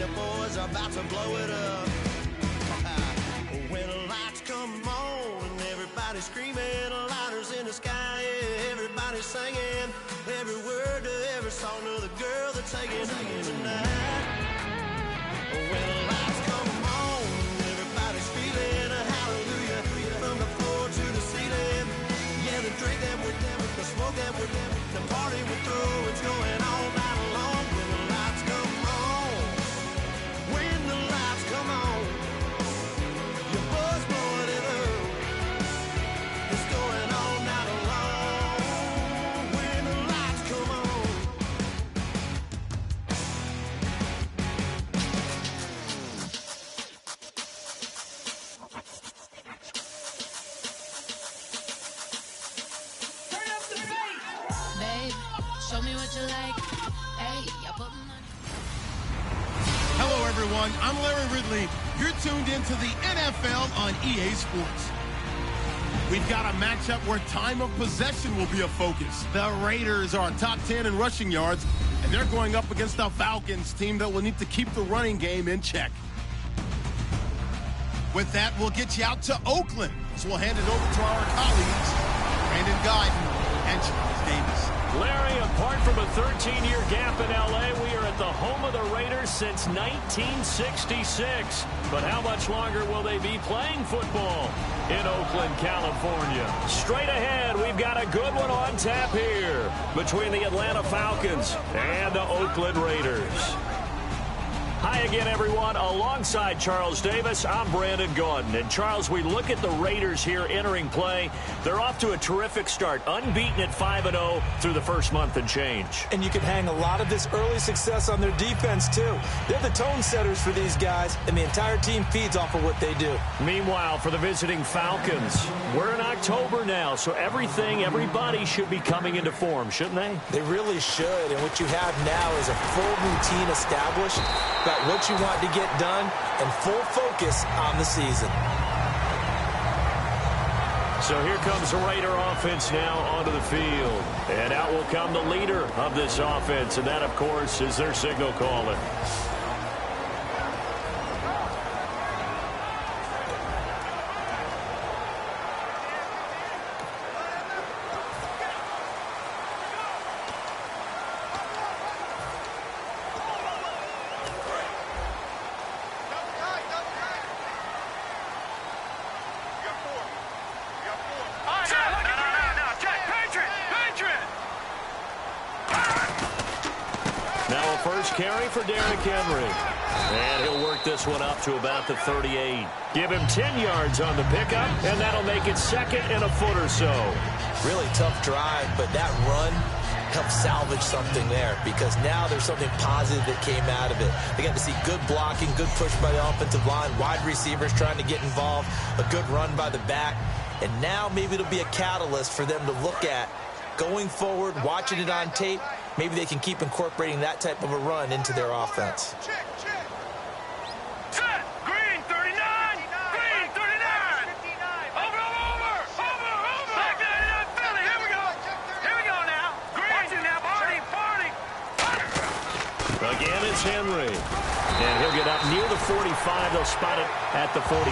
the boys are about to blow it up. When the lights come on and everybody's screaming, lighters in the sky, yeah, everybody's singing every word to every song of the girl they're taking home tonight. When the lights come on, everybody's feeling a hallelujah from the floor to the ceiling. Yeah, the drink that we're doing, the smoke that we're doing, the party we throw, it's going all night long. When the lights come on, when the lights come on, your buzz blowing it up, it's going all night long. When the lights come on. Babe, show me what you like. Hey, I put my money. Hello, everyone. I'm Larry Ridley. You're tuned into the NFL on EA Sports. We've got a matchup where time of possession will be a focus. The Raiders are top 10 in rushing yards, and they're going up against the Falcons team that will need to keep the running game in check. With that, we'll get you out to Oakland. So we'll hand it over to our colleagues, Brandon Guyton and Charles Davis. Larry, apart from a 13-year gap in L.A., we are at the home of the Raiders since 1966. But how much longer will they be playing football in Oakland, California? Straight ahead, we've got a good one on tap here between the Atlanta Falcons and the Oakland Raiders. Hi again, everyone. Alongside Charles Davis, I'm Brandon Guyton. And Charles, we look at the Raiders here entering play. They're off to a terrific start, unbeaten at 5-0 through the first month and change. And you can hang a lot of this early success on their defense, too. They're the tone setters for these guys, and the entire team feeds off of what they do. Meanwhile, for the visiting Falcons, we're in October now, so everybody should be coming into form, shouldn't they? They really should, and what you have now is a full routine established about what you want to get done and full focus on the season. So here comes the Raider offense now onto the field. And out will come the leader of this offense, and that, of course, is their signal caller. Now a first carry for Derrick Henry. And he'll work this one up to about the 38. Give him 10 yards on the pickup, and that'll make it second and a foot or so. Really tough drive, but that run helped salvage something there because now there's something positive that came out of it. They got to see good blocking, good push by the offensive line, wide receivers trying to get involved, a good run by the back, and now maybe it'll be a catalyst for them to look at going forward, watching it on tape. Maybe they can keep incorporating that type of a run into their offense. Again, it's Henry. And he'll get up near the 45. They'll spot it at the 44.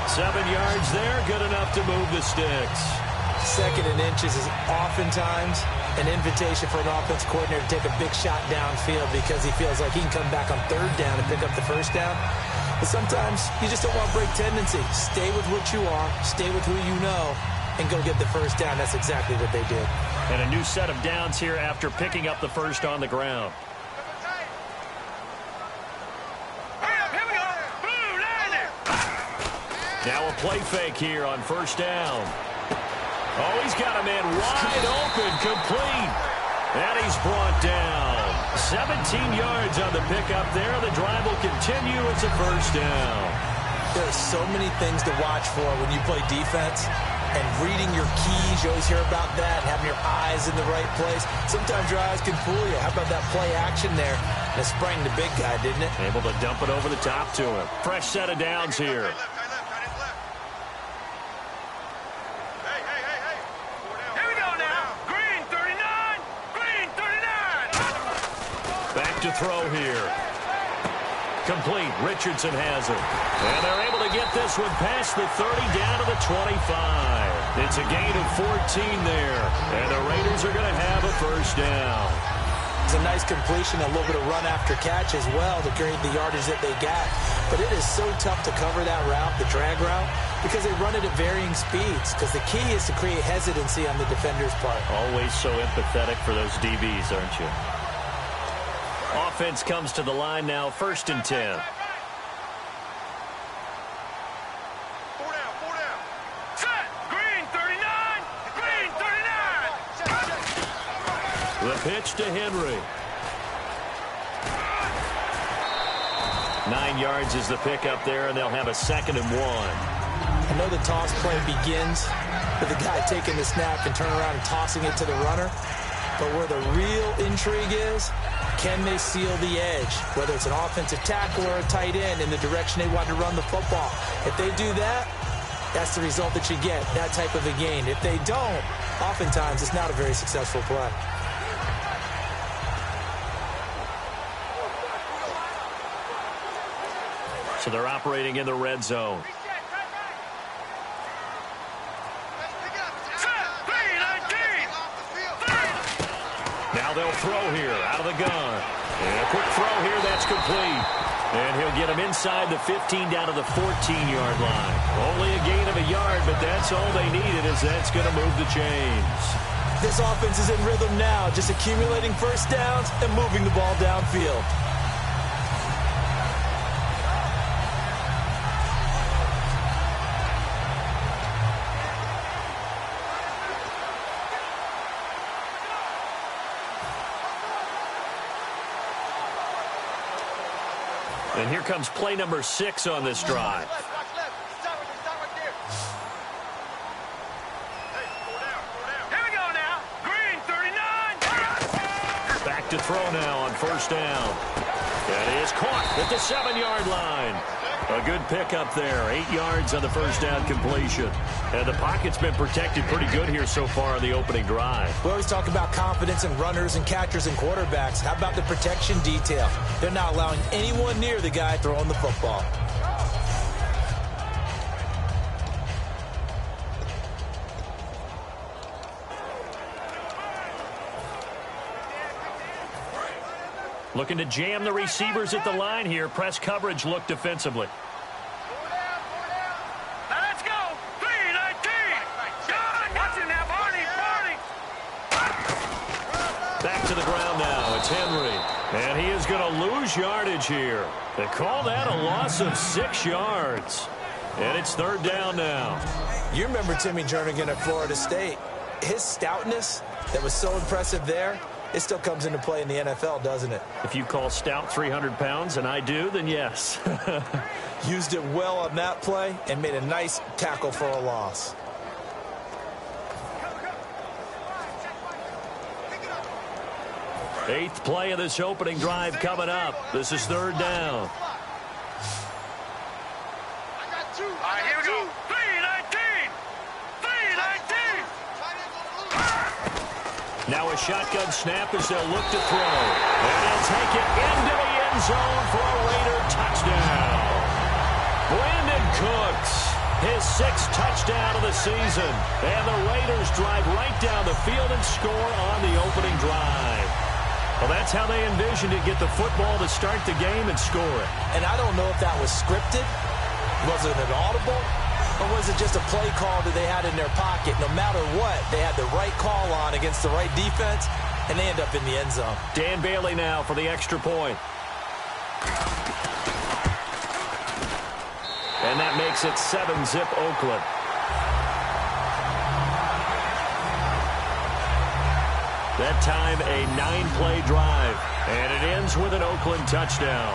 7 yards there, good enough to move the sticks. Second and inches is oftentimes an invitation for an offense coordinator to take a big shot downfield because he feels like he can come back on third down and pick up the first down. But sometimes you just don't want break tendency. Stay with what you are, stay with who you know, and go get the first down. That's exactly what they did. And a new set of downs here after picking up the first on the ground. Now a play fake here on first down. Oh, he's got a man wide open, complete. And he's brought down. 17 yards on the pickup there. The drive will continue. It's a first down. There are so many things to watch for when you play defense. And reading your keys, you always hear about that. Having your eyes in the right place. Sometimes your eyes can fool you. How about that play action there? And it sprang the big guy, didn't it? Able to dump it over the top to him. Fresh set of downs here. To throw here. Complete. Richardson has it. And they're able to get this one past the 30 down to the 25. It's a gain of 14 there. And the Raiders are going to have a first down. It's a nice completion, a little bit of run after catch as well to create the yardage that they got. But it is so tough to cover that route, the drag route, because they run it at varying speeds. Because the key is to create hesitancy on the defender's part. Always so empathetic for those DBs, aren't you? Offense comes to the line now, 1st and 10. The pitch to Henry. 9 yards is the pickup there, and they'll have a 2nd and 1. I know the toss play begins with the guy taking the snap and turning around and tossing it to the runner. But where the real intrigue is, can they seal the edge? Whether it's an offensive tackle or a tight end in the direction they want to run the football. If they do that, that's the result that you get, that type of a gain. If they don't, oftentimes it's not a very successful play. So they're operating in the red zone. Now they'll throw here out of the gun. And a quick throw here, that's complete. And he'll get him inside the 15 down to the 14-yard line. Only a gain of a yard, but that's all they needed, as that's going to move the chains. This offense is in rhythm now, just accumulating first downs and moving the ball downfield. And here comes play number 6 on this drive. Back to throw now on 1st down. That is caught at the 7-yard line. A good pickup there. 8 yards on the 1st down completion. And the pocket's been protected pretty good here so far on the opening drive. We always talk about confidence in runners and catchers and quarterbacks. How about the protection detail? They're not allowing anyone near the guy throwing the football. Looking to jam the receivers at the line here. Press coverage look defensively. Now let's go. 3-19. Watch him now, Barney. Back to the ground now. It's Henry. And he is going to lose yardage here. They call that a loss of 6 yards. And it's 3rd down now. You remember Timmy Jernigan at Florida State. His stoutness that was so impressive there, it still comes into play in the NFL, doesn't it? If you call stout 300 pounds, and I do, then yes. Used it well on that play and made a nice tackle for a loss. Eighth play of this opening drive coming up. This is 3rd down. All right, here we go. 3-19. Now a shotgun snap as they'll look to throw. And they'll take it into the end zone for a Raider touchdown. Brandon Cooks, his 6th touchdown of the season. And the Raiders drive right down the field and score on the opening drive. Well, that's how they envisioned it, get the football to start the game and score it. And I don't know if that was scripted. Was it an audible? Or was it just a play call that they had in their pocket? No matter what, they had the right call on against the right defense, and they end up in the end zone. Dan Bailey now for the extra point. And that makes it 7-zip Oakland. That time a 9-play drive, and it ends with an Oakland touchdown.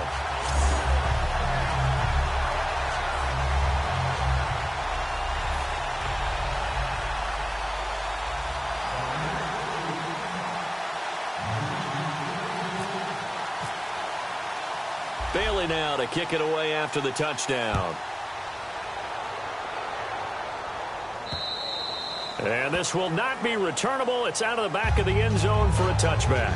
Bailey now to kick it away after the touchdown. And this will not be returnable. It's out of the back of the end zone for a touchback.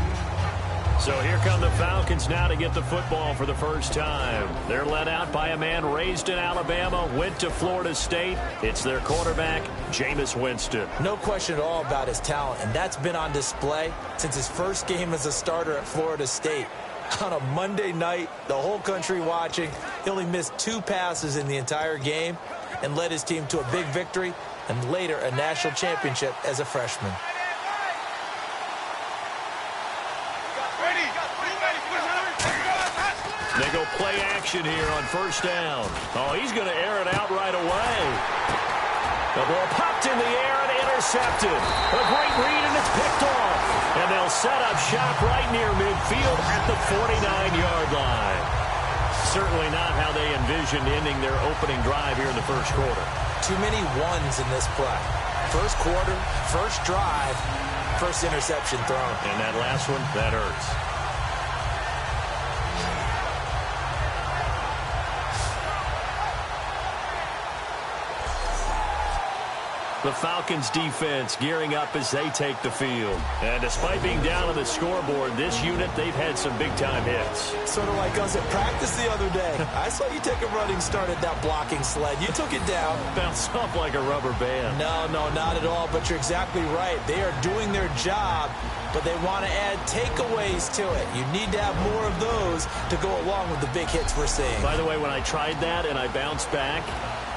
So here come the Falcons now to get the football for the first time. They're led out by a man raised in Alabama, went to Florida State. It's their quarterback, Jameis Winston. No question at all about his talent, and that's been on display since his first game as a starter at Florida State. On a Monday night, the whole country watching, he only missed 2 passes in the entire game and led his team to a big victory and later a national championship as a freshman. They go play action here on first down. Oh, he's going to air it out right away. The ball popped in the air and intercepted. A great read, and it's picked off. And they'll set up shop right near midfield at the 49-yard line. Certainly not how they envisioned ending their opening drive here in the first quarter. Too many ones in this play. First quarter, first drive, first interception thrown. And that last one, that hurts. The Falcons defense gearing up as they take the field. And despite being down on the scoreboard, this unit, they've had some big-time hits. Sort of like us at practice the other day. I saw you take a running start at that blocking sled. You took it down. Bounced off like a rubber band. No, not at all, but you're exactly right. They are doing their job, but they want to add takeaways to it. You need to have more of those to go along with the big hits we're seeing. By the way, when I tried that and I bounced back,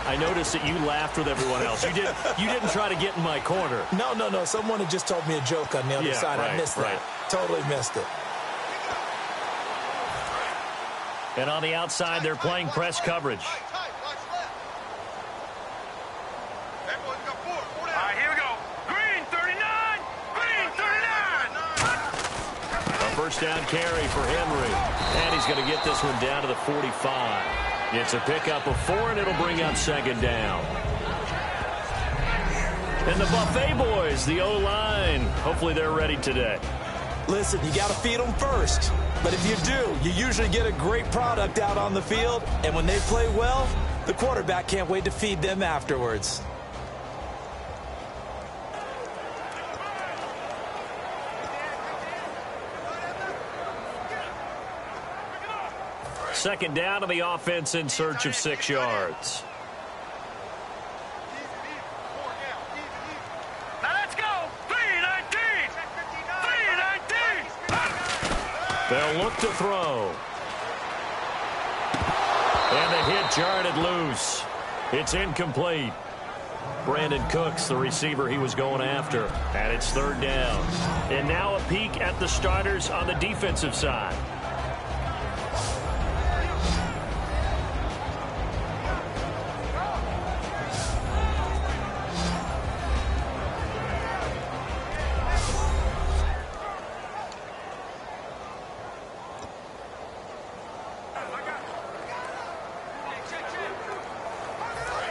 I noticed that you laughed with everyone else. You didn't try to get in my corner. No. Someone had just told me a joke on the other side. Right, I missed that. Totally missed it. And on the outside, they're playing press coverage. Here we go. Green 39. Green 39. A first down carry for Henry. And he's going to get this one down to the 45. It's a pickup of 4, and it'll bring up second down. And the Buffet boys, the O-line, hopefully they're ready today. Listen, you got to feed them first. But if you do, you usually get a great product out on the field. And when they play well, the quarterback can't wait to feed them afterwards. Second down to the offense in search of 6 yards. Now let's go. 319. 319. They'll look to throw. And the hit jarred it loose. It's incomplete. Brandon Cooks, the receiver he was going after. And it's third down. And now a peek at the starters on the defensive side.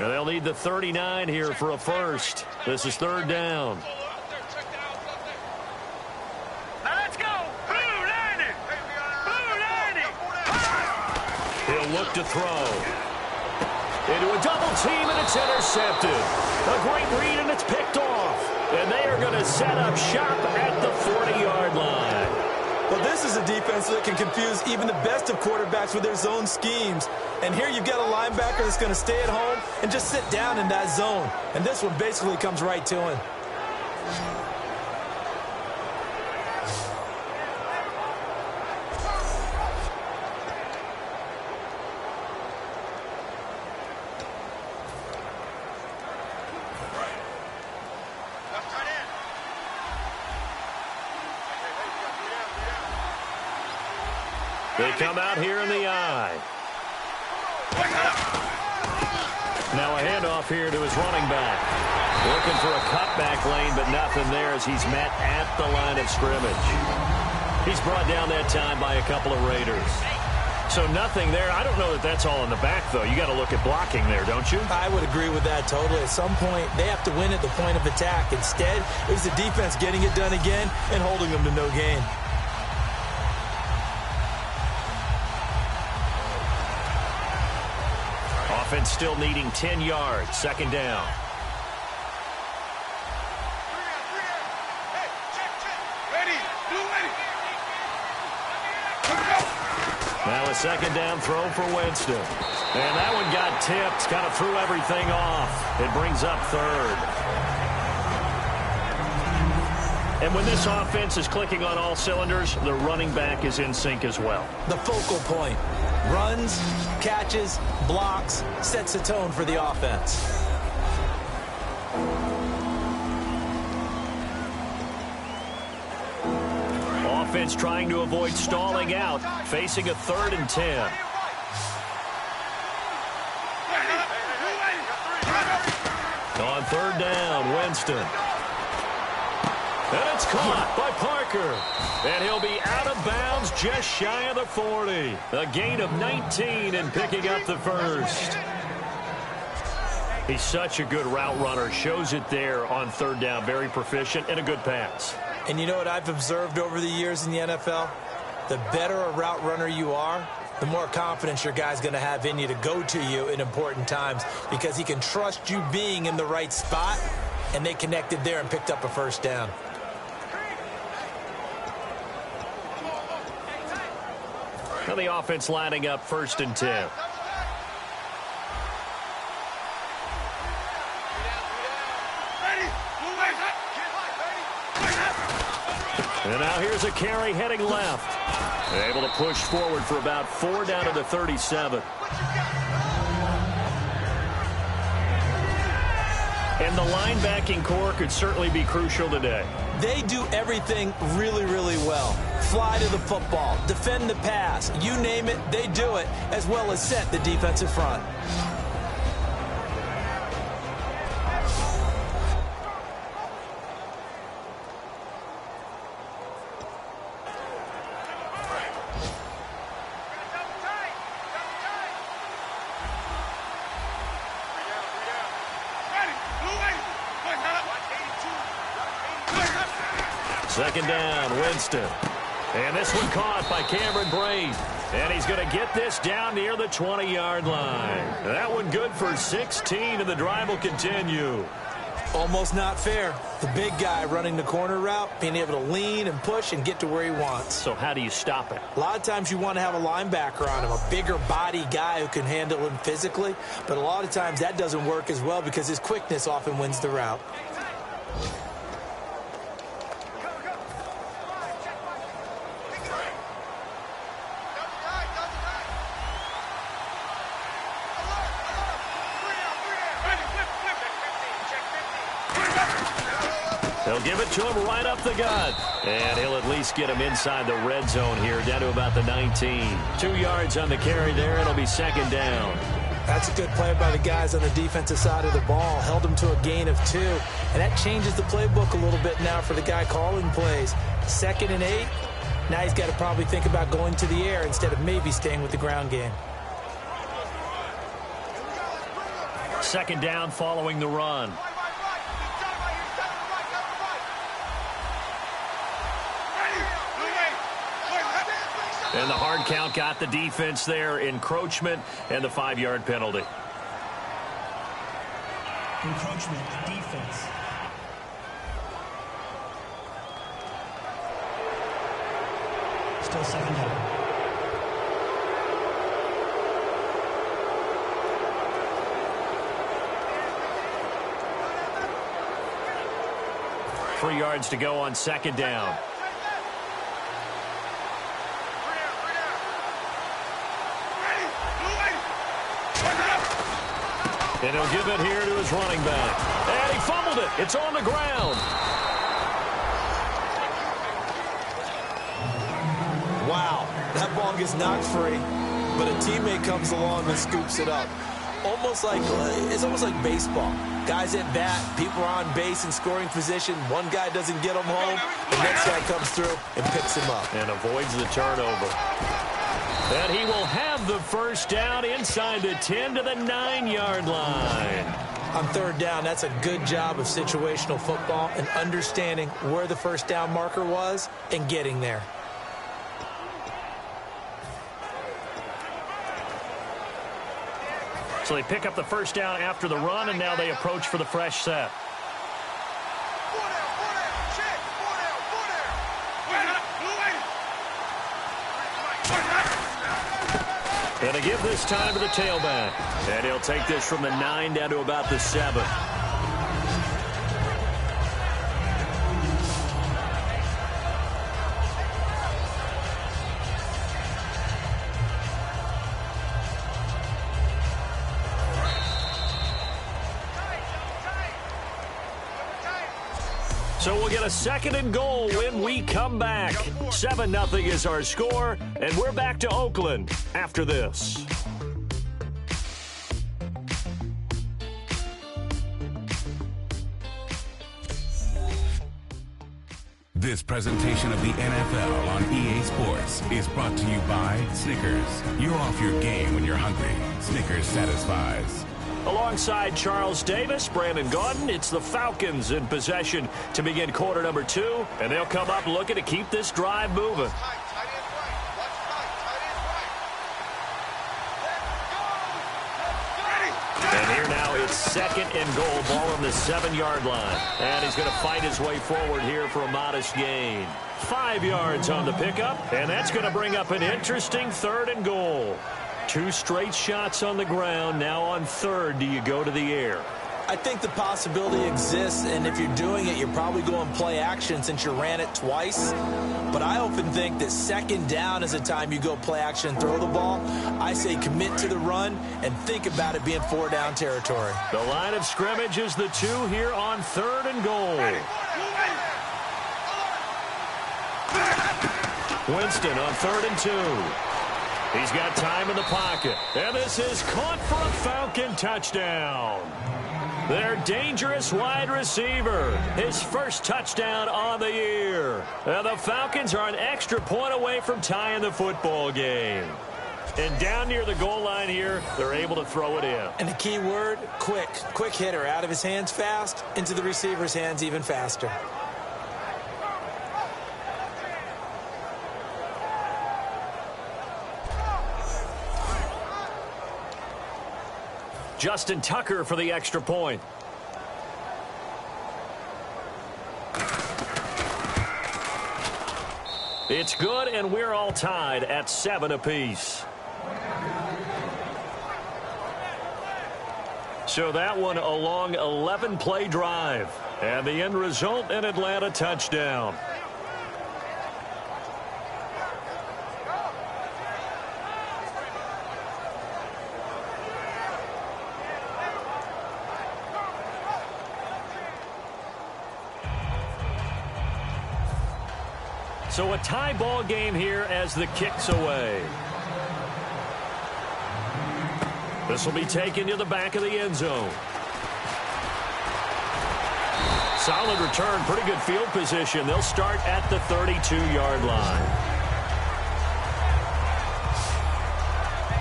And they'll need the 39 here for a first. This is third down. Now let's go. Blue 90. Blue 90. He'll look to throw. Into a double team, and it's intercepted. A great read, and it's picked off. And they are going to set up shop at the 40-yard line. Well, this is a defense that can confuse even the best of quarterbacks with their zone schemes. And here you've got a linebacker that's going to stay at home and just sit down in that zone. And this one basically comes right to him. They come out here in the eye. Now a handoff here to his running back. Looking for a cutback lane, but nothing there as he's met at the line of scrimmage. He's brought down that time by a couple of Raiders. So nothing there. I don't know that that's all in the back, though. You got to look at blocking there, don't you? I would agree with that totally. At some point, they have to win at the point of attack. Instead, it was the defense getting it done again and holding them to no gain. Offense still needing 10 yards. Second down. a second down throw for Winston. And that one got tipped, kind of threw everything off. It brings up third. And when this offense is clicking on all cylinders, the running back is in sync as well. The focal point. Runs, catches, blocks, sets the tone for the offense. Offense trying to avoid stalling out, facing a 3rd and 10. On 3rd down, Winston. And it's caught by Parker. And he'll be out of bounds just shy of the 40. A gain of 19 and picking up the first. He's such a good route runner. Shows it there on 3rd down. Very proficient and a good pass. And you know what I've observed over the years in the NFL? The better a route runner you are, the more confidence your guy's going to have in you to go to you in important times because he can trust you being in the right spot, and they connected there and picked up a first down. Now the offense lining up 1st and 10. And now here's a carry heading left. Able to push forward for about 4 down to the 37. And the linebacking core could certainly be crucial today. They do everything really, really well. Fly to the football, defend the pass, you name it, they do it, as well as set the defensive front. Second down, Winston. And this one caught by Cameron Brate. And he's going to get this down near the 20-yard line. That one good for 16, and the drive will continue. Almost not fair. The big guy running the corner route, being able to lean and push and get to where he wants. So how do you stop it? A lot of times you want to have a linebacker on him, a bigger body guy who can handle him physically. But a lot of times that doesn't work as well because his quickness often wins the route. They'll give it to him right up the gut. And he'll at least get him inside the red zone here, down to about the 19. 2 yards on the carry there. It'll be second down. That's a good play by the guys on the defensive side of the ball. Held him to a gain of 2. And that changes the playbook a little bit now for the guy calling plays. 2nd and 8. Now he's got to probably think about going to the air instead of maybe staying with the ground game. Second down following the run. And the hard count got the defense there. Encroachment and the 5-yard penalty. Encroachment, defense. Still second down. Three yards to go on second down. And he'll give it here to his running back. And he fumbled it. It's on the ground. Wow, that ball gets knocked free, but a teammate comes along and scoops it up. It's almost like baseball. Guys at bat, people are on base in scoring position. One guy doesn't get him home, the next guy comes through and picks him up. And avoids the turnover. And he will have the first down inside the 10 to the 9-yard line. On third down, that's a good job of situational football and understanding where the first down marker was and getting there. So they pick up the first down after the run, and now they approach for the fresh set. And to give this time to the tailback. And he'll take this from the 9 down to about the 7. So we'll get a 2nd and goal when we come back. 7-0 is our score, and we're back to Oakland after this. This presentation of the NFL on EA Sports is brought to you by Snickers. You're off your game when you're hungry. Snickers satisfies. Alongside Charles Davis, Brandon Gaudin, it's the Falcons in possession to begin quarter number 2, and they'll come up looking to keep this drive moving. And here now it's 2nd and goal, ball on the 7-yard line. And he's going to fight his way forward here for a modest gain. 5 yards on the pickup, and that's going to bring up an interesting 3rd and goal. 2 straight shots on the ground. Now on 3rd, do you go to the air? I think the possibility exists, and if you're doing it, you're probably going play action since you ran it twice. But I often think that 2nd down is the time you go play action and throw the ball. I say commit to the run and think about it being 4-down territory. The line of scrimmage is the 2 here on 3rd and goal. Winston on 3rd and 2. He's got time in the pocket. And this is caught for a Falcon touchdown. Their dangerous wide receiver. His first touchdown on the year. And the Falcons are an extra point away from tying the football game. And down near the goal line here, they're able to throw it in. And the key word, quick. Quick hitter. Out of his hands fast, into the receiver's hands even faster. Justin Tucker for the extra point. It's good, and we're all tied at 7 apiece. So that one a long 11-play drive. And the end result, an Atlanta touchdown. So a tie ball game here as the kick's away. This will be taken to the back of the end zone. Solid return, pretty good field position. They'll start at the 32-yard line.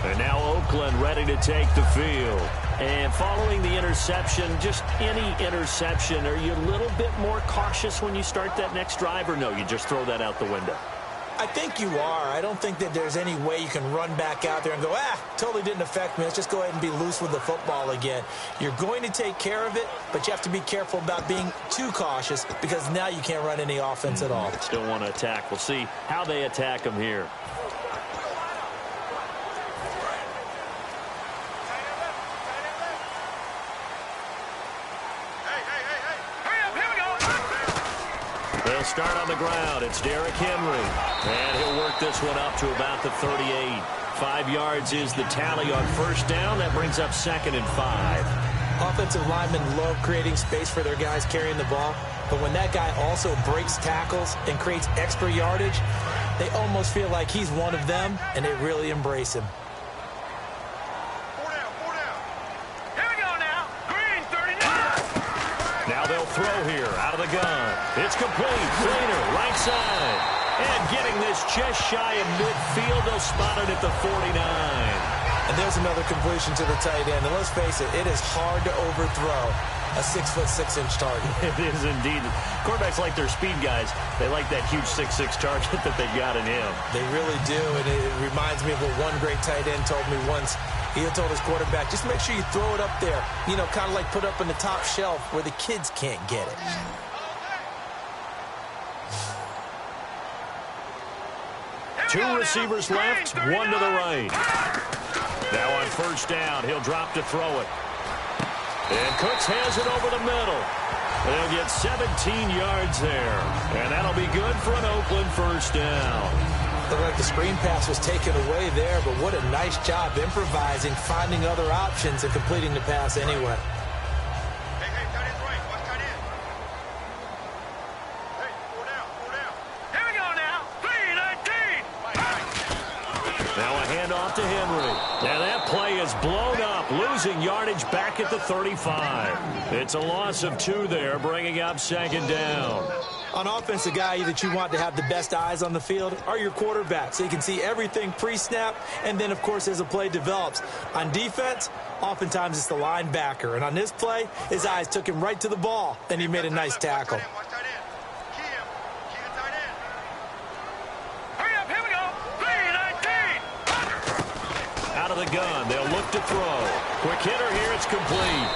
And now Oakland ready to take the field. And following the interception, just any interception, are you a little bit more cautious when you start that next drive, or no, you just throw that out the window? I think you are. I don't think that there's any way you can run back out there and go, totally didn't affect me. Let's just go ahead and be loose with the football again. You're going to take care of it, but you have to be careful about being too cautious because now you can't run any offense at all. Still want to attack. We'll see how they attack them here. They'll start on the ground. It's Derrick Henry. And he'll work this one up to about the 38. 5 yards is the tally on first down. That brings up 2nd and 5. Offensive linemen love creating space for their guys carrying the ball. But when that guy also breaks tackles and creates extra yardage, they almost feel like he's one of them, and they really embrace him. They'll throw here out of the gun. It's complete. Fleener, right side. And getting this just shy of midfield, they'll spot it at the 49. And there's another completion to the tight end. And let's face it, it is hard to overthrow a 6'6" target. It is indeed. Quarterbacks like their speed guys. They like that huge 6'6" target that they got in him. They really do. And it reminds me of what one great tight end told me once. He told his quarterback, just make sure you throw it up there, you know, kind of like put up on the top shelf where the kids can't get it. Two receivers left, one to the right. first down. He'll drop to throw it. And Cooks has it over the middle. They'll get 17 yards there. And that'll be good for an Oakland first down. Looked like the screen pass was taken away there, but what a nice job improvising, finding other options, and completing the pass anyway. Hey, tight end's right. Watch tight end. Hey, four down. Here we go now. 3-19. Now a handoff to Henry. Now that play is blown up, losing yardage back at the 35. It's a loss of 2 there, bringing up second down. On offense, the guy that you want to have the best eyes on the field are your quarterbacks, so you can see everything pre-snap, and then, of course, as the play develops. On defense, oftentimes it's the linebacker, and on this play, his eyes took him right to the ball, and he made a nice tackle. Watch tight end. Key him. Key the tight end. Hurry up. Here we go. 3-19. Out of the gun, they'll look to throw. Quick hitter here, it's complete.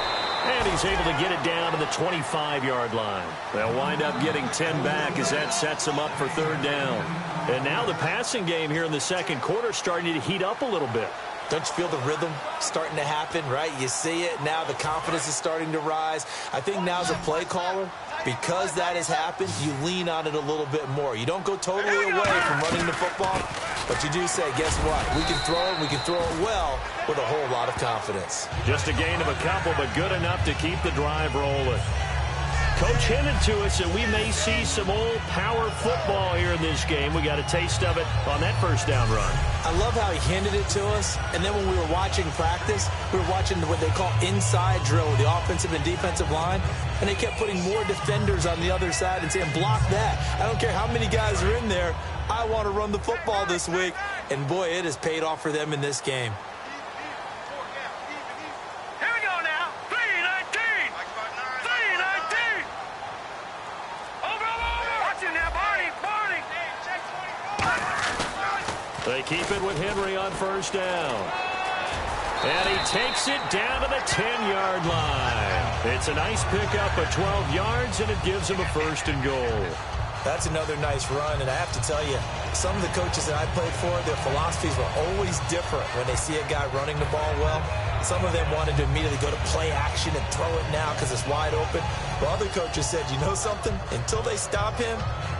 And he's able to get it down to the 25-yard line. They'll wind up getting 10 back as that sets them up for third down. And now the passing game here in the second quarter starting to heat up a little bit. Don't you feel the rhythm starting to happen, right? You see it. Now the confidence is starting to rise. I think now as a play caller, because that has happened, you lean on it a little bit more. You don't go totally away from running the football, but you do say, guess what? We can throw it. We can throw it well with a whole lot of confidence. Just a gain of a couple, but good enough to keep the drive rolling. Coach hinted to us that we may see some old power football here in this game. We got a taste of it on that first down run. I love how he hinted it to us, and then when we were watching practice, we were watching what they call inside drill with the offensive and defensive line, and they kept putting more defenders on the other side and saying, block that. I don't care how many guys are in there. I want to run the football this week, and boy, it has paid off for them in this game. Here we go now. 3-19. 3-19. Over. Watch him now, Barney. They keep it with Henry on first down. And he takes it down to the 10-yard line. It's a nice pickup of 12 yards, and it gives him a first and goal. That's another nice run, and I have to tell you, some of the coaches that I played for, their philosophies were always different when they see a guy running the ball well. Some of them wanted to immediately go to play action and throw it now because it's wide open. Well, other coaches said, you know something? Until they stop him,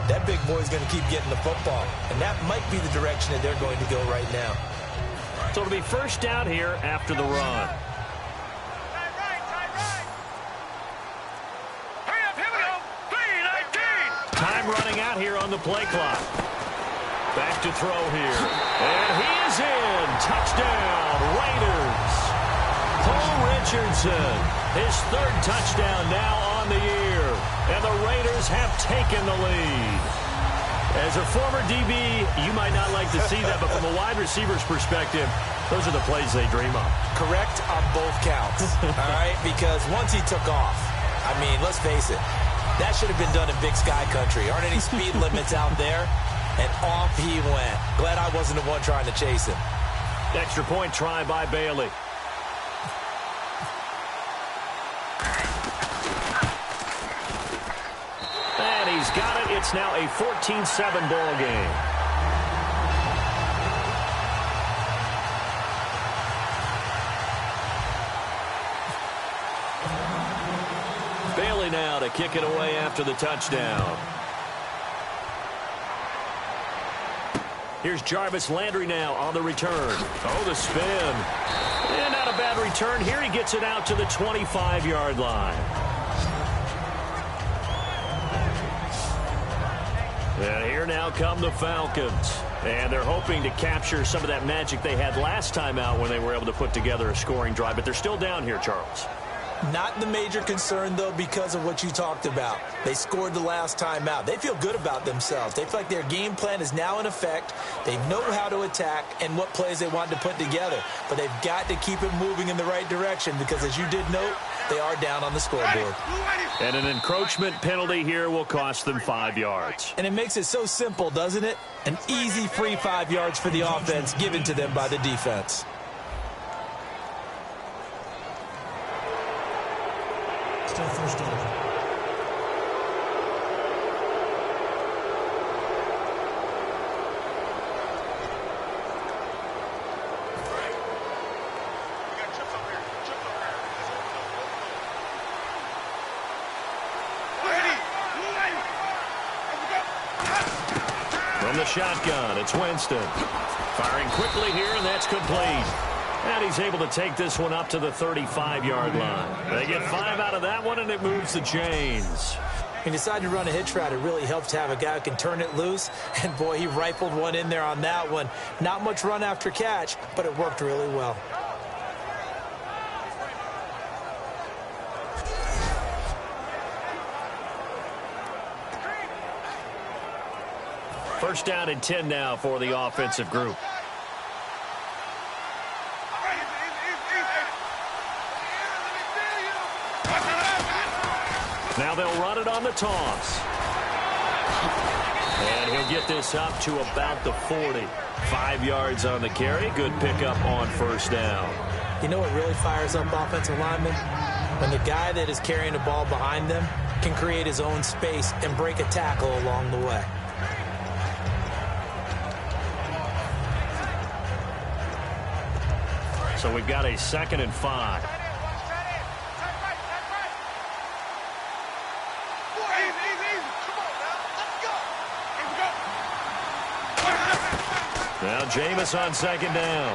that big boy's going to keep getting the football. And that might be the direction that they're going to go right now. So it'll be first down here after the run. Hurry up, here we go. 3-19. Time running out here on the play clock. Back to throw here. And he is in. Touchdown, Raiders. Paul Richardson, his third touchdown now on the year. And the Raiders have taken the lead. As a former DB, you might not like to see that, but from a wide receiver's perspective, those are the plays they dream of. Correct on both counts, all right? Because once he took off, I mean, let's face it, that should have been done in Big Sky Country. Aren't any speed limits out there? And off he went. Glad I wasn't the one trying to chase him. Extra point try by Bailey. And he's got it. It's now a 14-7 ball game. Bailey now to kick it away after the touchdown. Here's Jarvis Landry now on the return. Oh, the spin. And not a bad return. Here he gets it out to the 25-yard line. And here now come the Falcons. And they're hoping to capture some of that magic they had last time out when they were able to put together a scoring drive. But they're still down here, Charles. Not the major concern, though, because of what you talked about. They scored the last time out. They feel good about themselves. They feel like their game plan is now in effect. They know how to attack and what plays they want to put together. But they've got to keep it moving in the right direction because, as you did note, they are down on the scoreboard. And an encroachment penalty here will cost them 5 yards. And it makes it so simple, doesn't it? An easy free 5 yards for the offense given to them by the defense. Still first down. the shotgun. It's Winston. Firing quickly here, and that's complete. And he's able to take this one up to the 35-yard line. They get 5 out of that one, and it moves the chains. He decided to run a hitch route. It really helps to have a guy who can turn it loose. And, boy, he rifled one in there on that one. Not much run after catch, but it worked really well. First down and 10 now for the offensive group. Now they'll run it on the toss. And he'll get this up to about the 40. 5 yards on the carry. Good pickup on first down. You know what really fires up offensive linemen? When the guy that is carrying the ball behind them can create his own space and break a tackle along the way. So we've got a 2nd and 5. Now Jameis on 2nd down.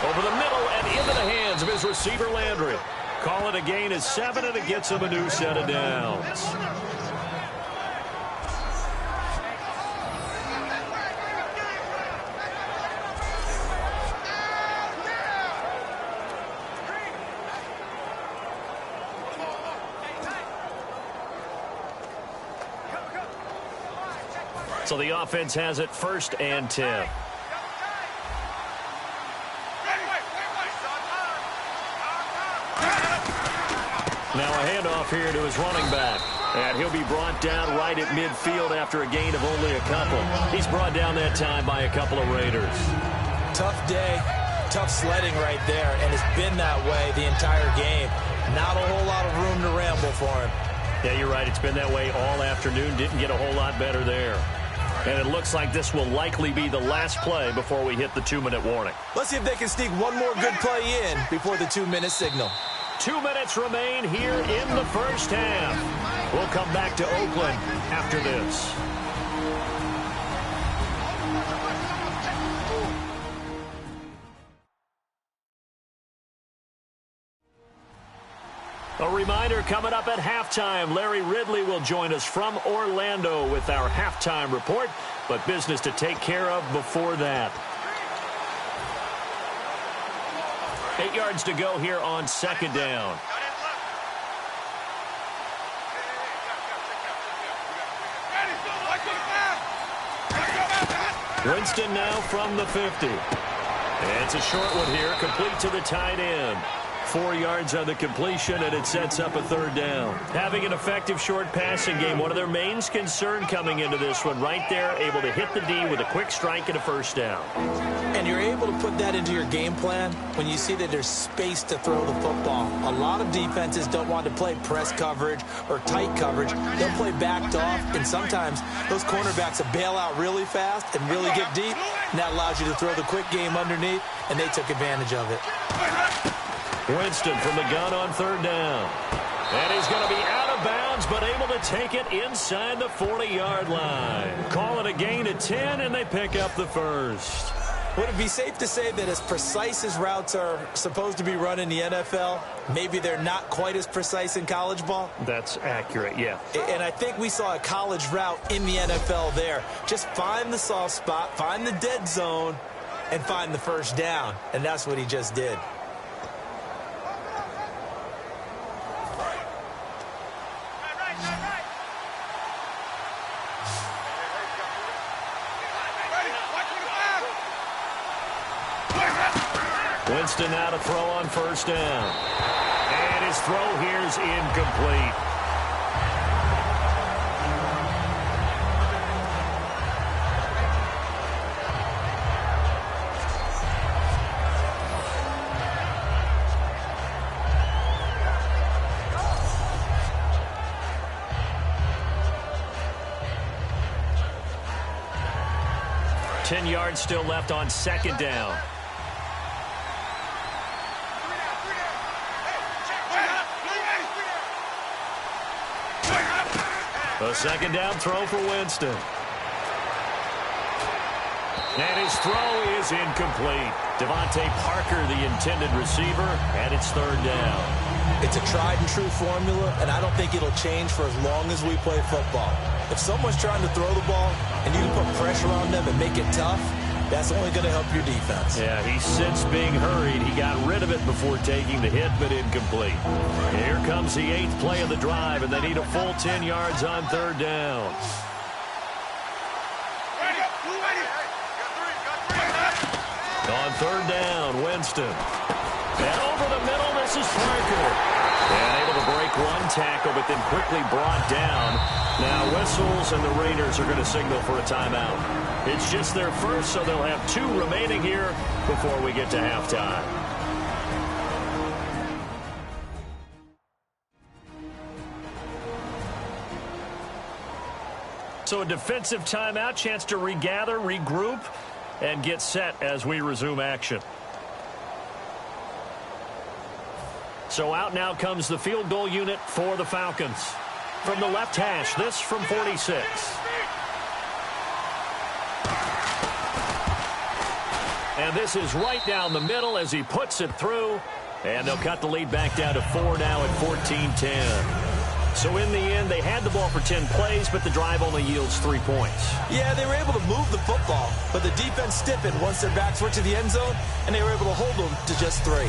Over the middle and into the hands of his receiver Landry. Call it a gain of 7, and it gets him a new set of downs. So the offense has it 1st and 10. Now a handoff here to his running back. And he'll be brought down right at midfield after a gain of only a couple. He's brought down that time by a couple of Raiders. Tough day, tough sledding right there, and it's been that way the entire game. Not a whole lot of room to ramble for him. Yeah, you're right. It's been that way all afternoon. Didn't get a whole lot better there. And it looks like this will likely be the last play before we hit the 2-minute warning. Let's see if they can sneak one more good play in before the 2-minute signal. 2 minutes remain here in the first half. We'll come back to Oakland after this. A reminder coming up at halftime. Larry Ridley will join us from Orlando with our halftime report, but business to take care of before that. 8 yards to go here on 2nd down. Winston now from the 50. And it's a short one here, complete to the tight end. 4 yards on the completion, and it sets up a 3rd down. Having an effective short passing game, one of their main concern coming into this one, right there, able to hit the D with a quick strike and a 1st down. And you're able to put that into your game plan when you see that there's space to throw the football. A lot of defenses don't want to play press coverage or tight coverage. They'll play backed off, and sometimes those cornerbacks will bail out really fast and really get deep, and that allows you to throw the quick game underneath, and they took advantage of it. Winston from the gun on 3rd down. And he's going to be out of bounds, but able to take it inside the 40-yard line. Call it a gain of 10, and they pick up the 1st. Would it be safe to say that as precise as routes are supposed to be run in the NFL, maybe they're not quite as precise in college ball? That's accurate, yeah. And I think we saw a college route in the NFL there. Just find the soft spot, find the dead zone, and find the 1st down. And that's what he just did. Winston now to throw on 1st down. And his throw here's incomplete. Ten yards still left on 2nd down. A 2nd down throw for Winston. And his throw is incomplete. Devontae Parker, the intended receiver, and it's third down. It's a tried-and-true formula, and I don't think it'll change for as long as we play football. If someone's trying to throw the ball and you can put pressure on them and make it tough, that's only going to help your defense. Yeah, he's since being hurried. He got rid of it before taking the hit, but incomplete. Here comes the 8th play of the drive, and they need a full 10 yards on third down. On third down, Winston. And over the middle, this is Parker. And able to break one tackle, but then quickly brought down. Now whistles, and the Raiders are going to signal for a timeout. It's just their first, so they'll have 2 remaining here before we get to halftime. So a defensive timeout, chance to regather, regroup, and get set as we resume action. So out now comes the field goal unit for the Falcons. From the left hash, this from 46. And this is right down the middle as he puts it through. And they'll cut the lead back down to 4 now at 14-10. So in the end, they had the ball for 10 plays, but the drive only yields 3 points. Yeah, they were able to move the football, but the defense stiffened once their backs were to the end zone, and they were able to hold them to just 3.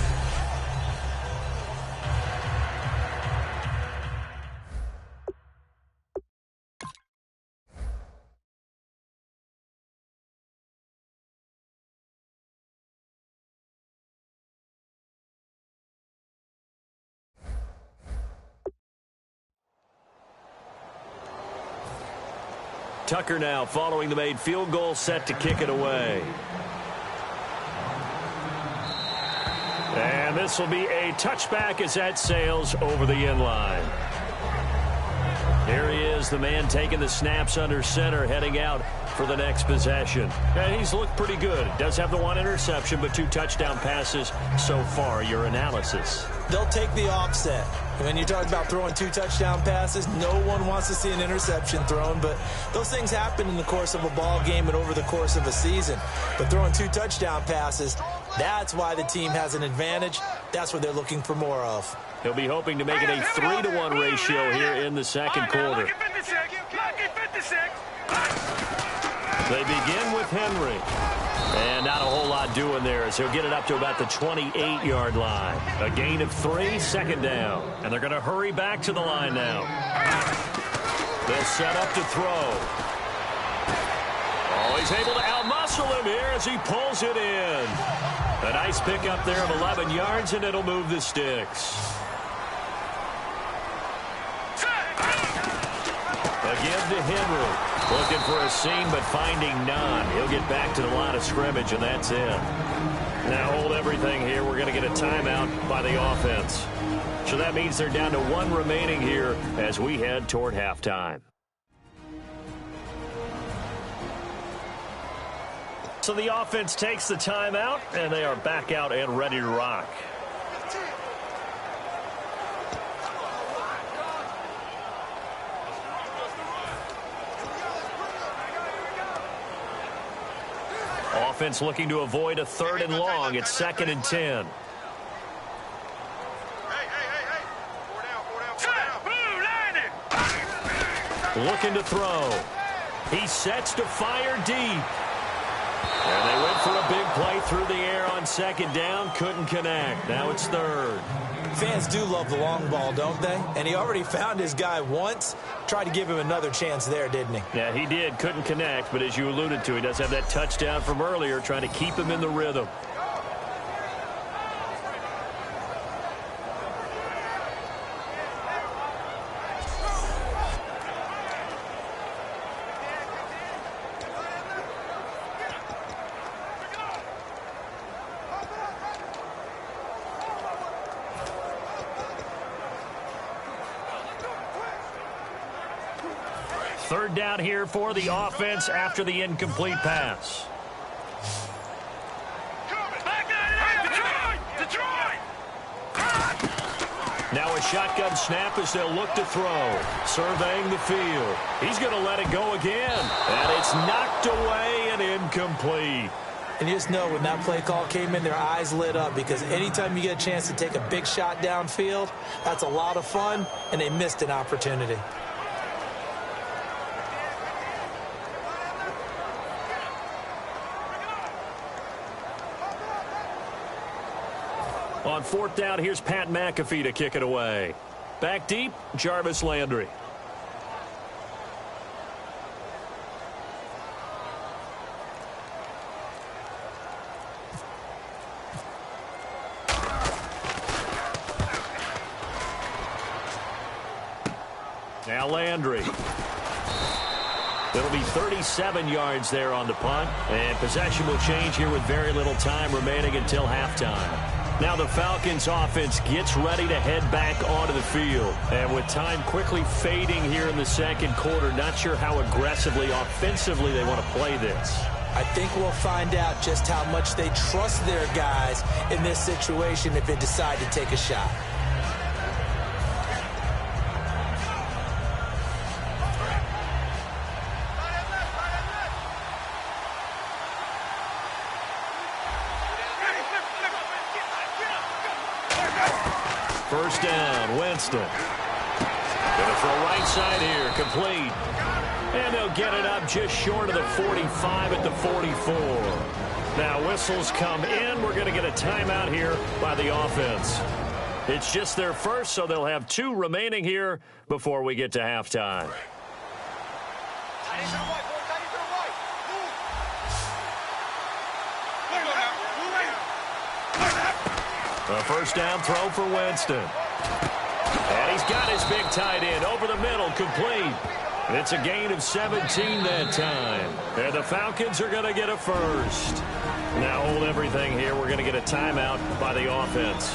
Tucker now following the made field goal, set to kick it away. And this will be a touchback as that sails over the end line. Here he is, the man taking the snaps under center, heading out for the next possession. And he's looked pretty good. Does have the 1 interception, but 2 touchdown passes so far. Your analysis? They'll take the offset. When you talk about throwing 2 touchdown passes, no one wants to see an interception thrown, but those things happen in the course of a ball game and over the course of a season. But throwing 2 touchdown passes, that's why the team has an advantage. That's what they're looking for more of. He'll be hoping to make it a 3-to-1 ratio here in the second quarter. They begin with Henry. And not a whole lot doing there as he'll get it up to about the 28-yard line. A gain of 3, second down. And they're going to hurry back to the line now. They'll set up to throw. Oh, he's able to outmuscle him here as he pulls it in. A nice pickup there of 11 yards, and it'll move the sticks. Again to Henry. Looking for a seam, but finding none. He'll get back to the line of scrimmage, and that's it. Now hold everything here. We're going to get a timeout by the offense. So that means they're down to 1 remaining here as we head toward halftime. So the offense takes the timeout, and they are back out and ready to rock. Offense looking to avoid a 3rd and long. It's 2nd and 10. Looking to throw. He sets to fire deep. And they went for a big play through the air on 2nd down. Couldn't connect. Now it's 3rd. Fans do love the long ball, don't they? And he already found his guy once. Tried to give him another chance there, didn't he? Yeah, he did. Couldn't connect, but as you alluded to, he does have that touchdown from earlier, trying to keep him in the rhythm. Third down here for the offense after the incomplete pass. Now a shotgun snap as they'll look to throw. Surveying the field. He's going to let it go again. And it's knocked away and incomplete. And you just know when that play call came in, their eyes lit up, because anytime you get a chance to take a big shot downfield, that's a lot of fun, and they missed an opportunity. On fourth down, here's Pat McAfee to kick it away. Back deep, Jarvis Landry. Now Landry. It'll be 37 yards there on the punt, and possession will change here with very little time remaining until halftime. Now the Falcons offense gets ready to head back onto the field. And with time quickly fading here in the second quarter, not sure how aggressively, offensively they want to play this. I think we'll find out just how much they trust their guys in this situation if they decide to take a shot. First down, Winston. Gonna throw right side here, complete. And they'll get it up just short of the 45 at the 44. Now whistles come in. We're going to get a timeout here by the offense. It's just their first, so they'll have 2 remaining here before we get to halftime. A first down throw for Winston. And he's got his big tight end over the middle, complete. It's a gain of 17 that time. And the Falcons are going to get a first. Now hold everything here. We're going to get a timeout by the offense.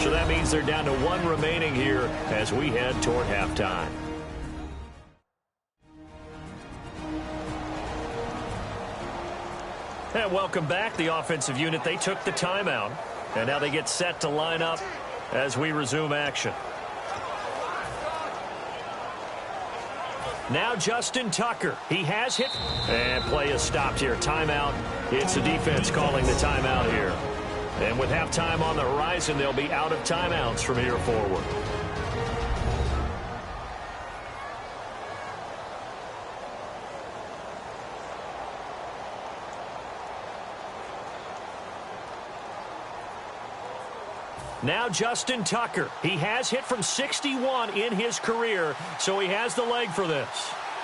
So that means they're down to 1 remaining here as we head toward halftime. And welcome back. The offensive unit, they took the timeout. And now they get set to line up as we resume action. Now Justin Tucker. He has hit. And play is stopped here. Timeout. It's the defense calling the timeout here. And with halftime on the horizon, they'll be out of timeouts from here forward. Now Justin Tucker. He has hit from 61 in his career, so he has the leg for this.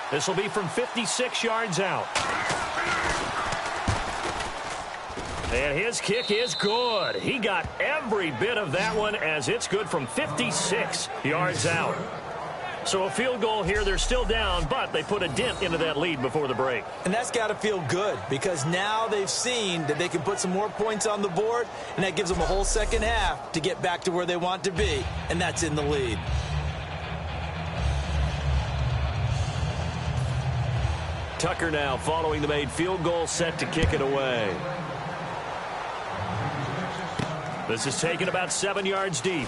This will be from 56 yards out. And his kick is good. He got every bit of that one as it's good from 56 yards out. So a field goal here. They're still down, but they put a dent into that lead before the break. And that's got to feel good, because now they've seen that they can put some more points on the board, and that gives them a whole second half to get back to where they want to be, and that's in the lead. Tucker now following the made field goal, set to kick it away. This is taken about 7 yards deep.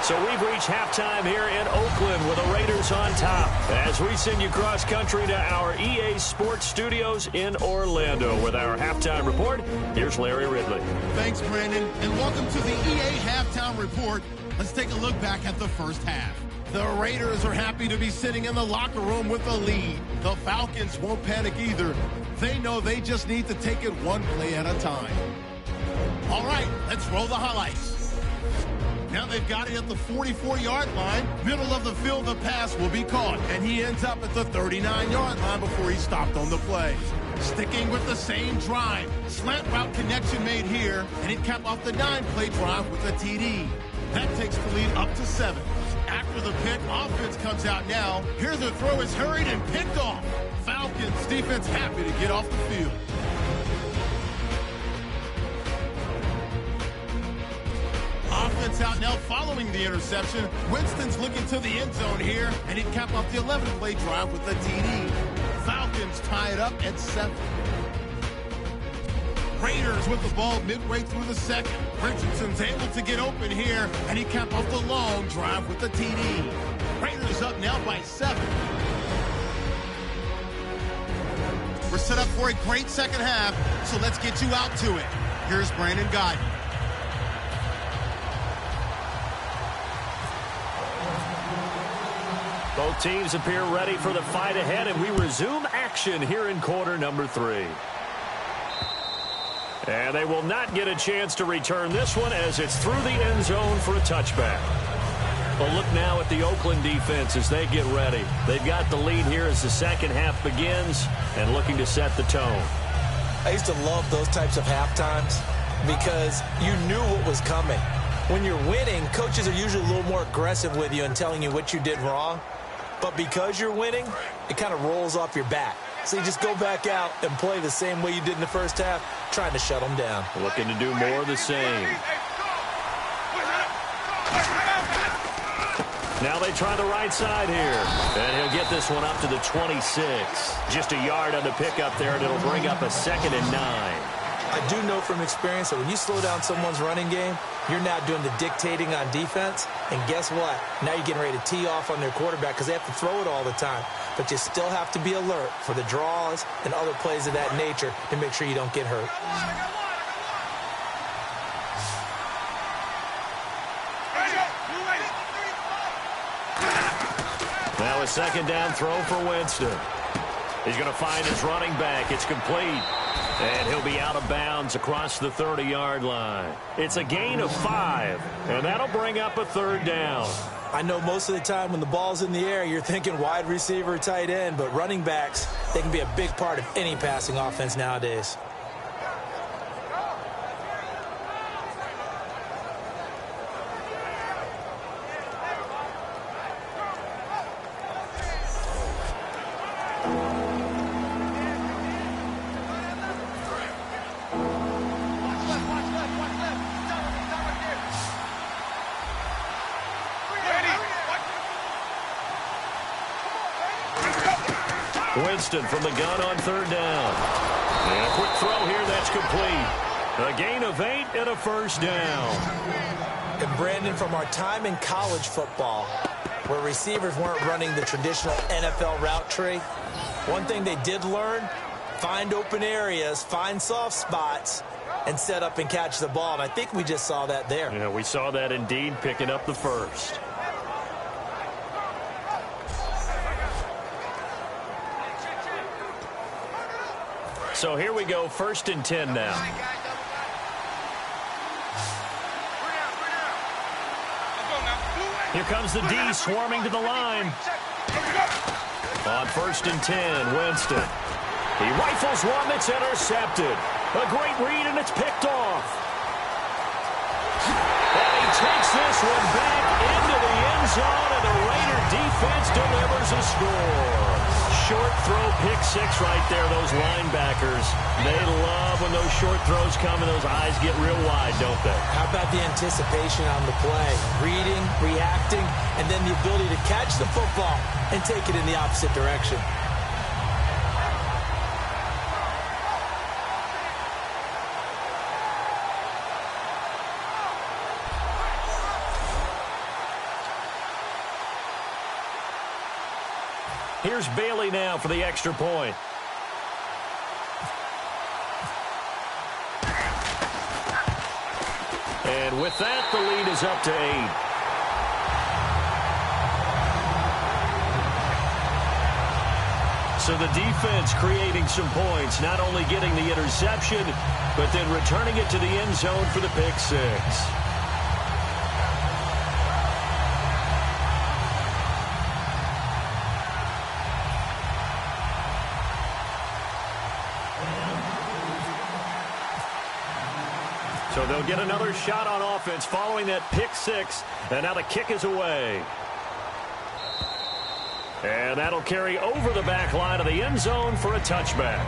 So we've reached halftime here in Oakland with the Raiders on top as we send you cross country to our EA Sports Studios in Orlando with our halftime report. Here's Larry Ridley. Thanks, Brandon, and welcome to the EA Halftime Report. Let's take a look back at the first half. The Raiders are happy to be sitting in the locker room with a lead. The Falcons won't panic either. They know they just need to take it one play at a time. All right, let's roll the highlights. Now they've got it at the 44-yard line. Middle of the field, the pass will be caught, and he ends up at the 39-yard line before he stopped on the play. Sticking with the same drive. Slant route connection made here, and it capped off the 9-play drive with a TD. That takes the lead up to 7. After the pick, offense comes out now. Here the throw is hurried and picked off. Falcons defense happy to get off the field. Offense out now following the interception. Winston's looking to the end zone here, and he'd cap off the 11-play drive with a TD. Falcons tie it up at 7. Raiders with the ball midway through the second. Richardson's able to get open here, and he cap off the long drive with the TD. Raiders up now by 7. set up for a great second half, so let's get you out to it. Here's Brandon Guyton. Both teams appear ready for the fight ahead, and we resume action here in quarter number 3. And they will not get a chance to return this one as it's through the end zone for a touchback. Well, look now at the Oakland defense as they get ready. They've got the lead here as the second half begins and looking to set the tone. I used to love those types of halftimes because you knew what was coming. When you're winning, coaches are usually a little more aggressive with you and telling you what you did wrong. But because you're winning, it kind of rolls off your back. So you just go back out and play the same way you did in the first half, trying to shut them down. Looking to do more of the same. Now they try the right side here. And he'll get this one up to the 26. Just a yard on the pickup there, and it'll bring up a 2nd and 9. I do know from experience that when you slow down someone's running game, you're now doing the dictating on defense. And guess what? Now you're getting ready to tee off on their quarterback because they have to throw it all the time. But you still have to be alert for the draws and other plays of that nature to make sure you don't get hurt. Now a 2nd down throw for Winston. He's going to find his running back. It's complete. And he'll be out of bounds across the 30-yard line. It's a gain of 5, and that'll bring up a 3rd down. I know most of the time when the ball's in the air, you're thinking wide receiver, tight end, but running backs, they can be a big part of any passing offense nowadays. Winston from the gun on 3rd down. And a quick throw here, that's complete. A gain of 8 and a 1st down. And Brandon, from our time in college football, where receivers weren't running the traditional NFL route tree, one thing they did learn, find open areas, find soft spots, and set up and catch the ball. And I think we just saw that there. Yeah, we saw that indeed, picking up the 1st. So here we go, 1st and 10 now. Here comes the D swarming to the line. On 1st and 10, Winston. He rifles one that's intercepted. A great read, and it's picked off. And he takes this one back into the end zone, and the Raider defense delivers a score. Short throw, pick 6 right there, those linebackers. They love when those short throws come and those eyes get real wide, don't they? How about the anticipation on the play? Reading, reacting, and then the ability to catch the football and take it in the opposite direction. Here's Bailey now for the extra point. And with that, the lead is up to 8. So the defense creating some points, not only getting the interception, but then returning it to the end zone for the pick 6. So they'll get another shot on offense following that pick 6, and now the kick is away. And that'll carry over the back line of the end zone for a touchback.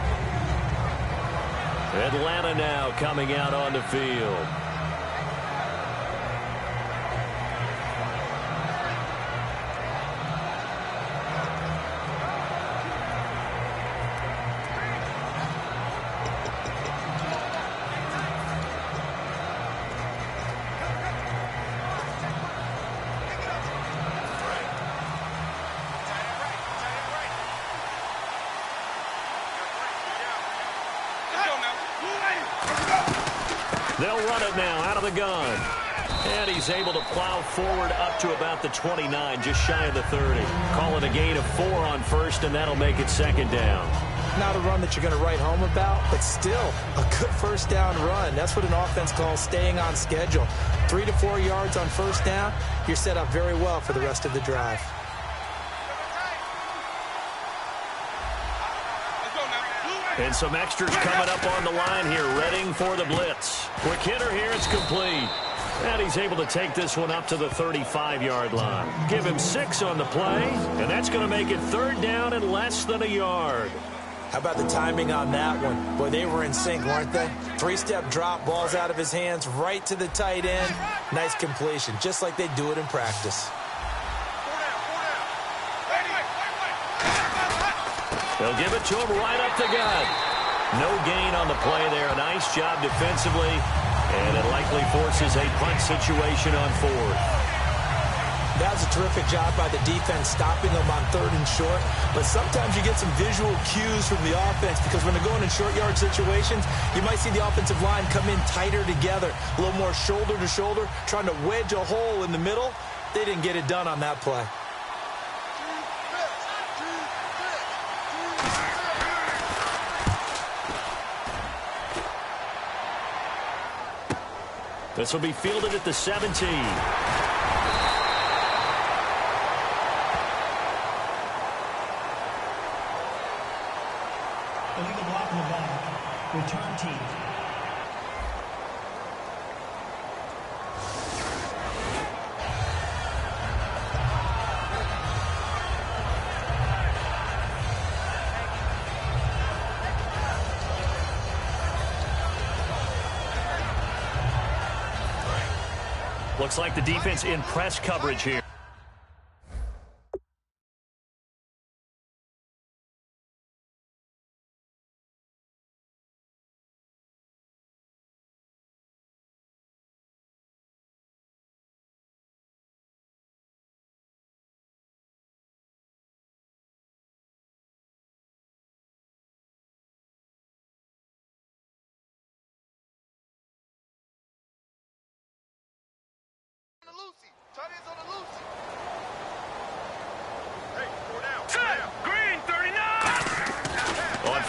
Atlanta now coming out on the field. They'll run it now out of the gun. And he's able to plow forward up to about the 29, just shy of the 30. Calling a gain of 4 on first, and that'll make it second down. Not a run that you're going to write home about, but still a good first down run. That's what an offense calls staying on schedule. 3 to 4 yards on first down, you're set up very well for the rest of the drive. And some extras coming up on the line here, readying for the blitz. Quick hitter here, it's complete. And he's able to take this one up to the 35-yard line. Give him 6 on the play, and that's going to make it third down and less than a yard. How about the timing on that one? Boy, they were in sync, weren't they? 3-step drop, balls out of his hands, right to the tight end. Nice completion, just like they do it in practice. They'll give it to him right up the gut. No gain on the play there. A nice job defensively, and it likely forces a punt situation on 4th. That was a terrific job by the defense stopping them on 3rd and short. But sometimes you get some visual cues from the offense because when they're going in short yard situations, you might see the offensive line come in tighter together, a little more shoulder to shoulder, trying to wedge a hole in the middle. They didn't get it done on that play. This will be fielded at the 17. Illegal block in the back. Return team. Looks like the defense in press coverage here.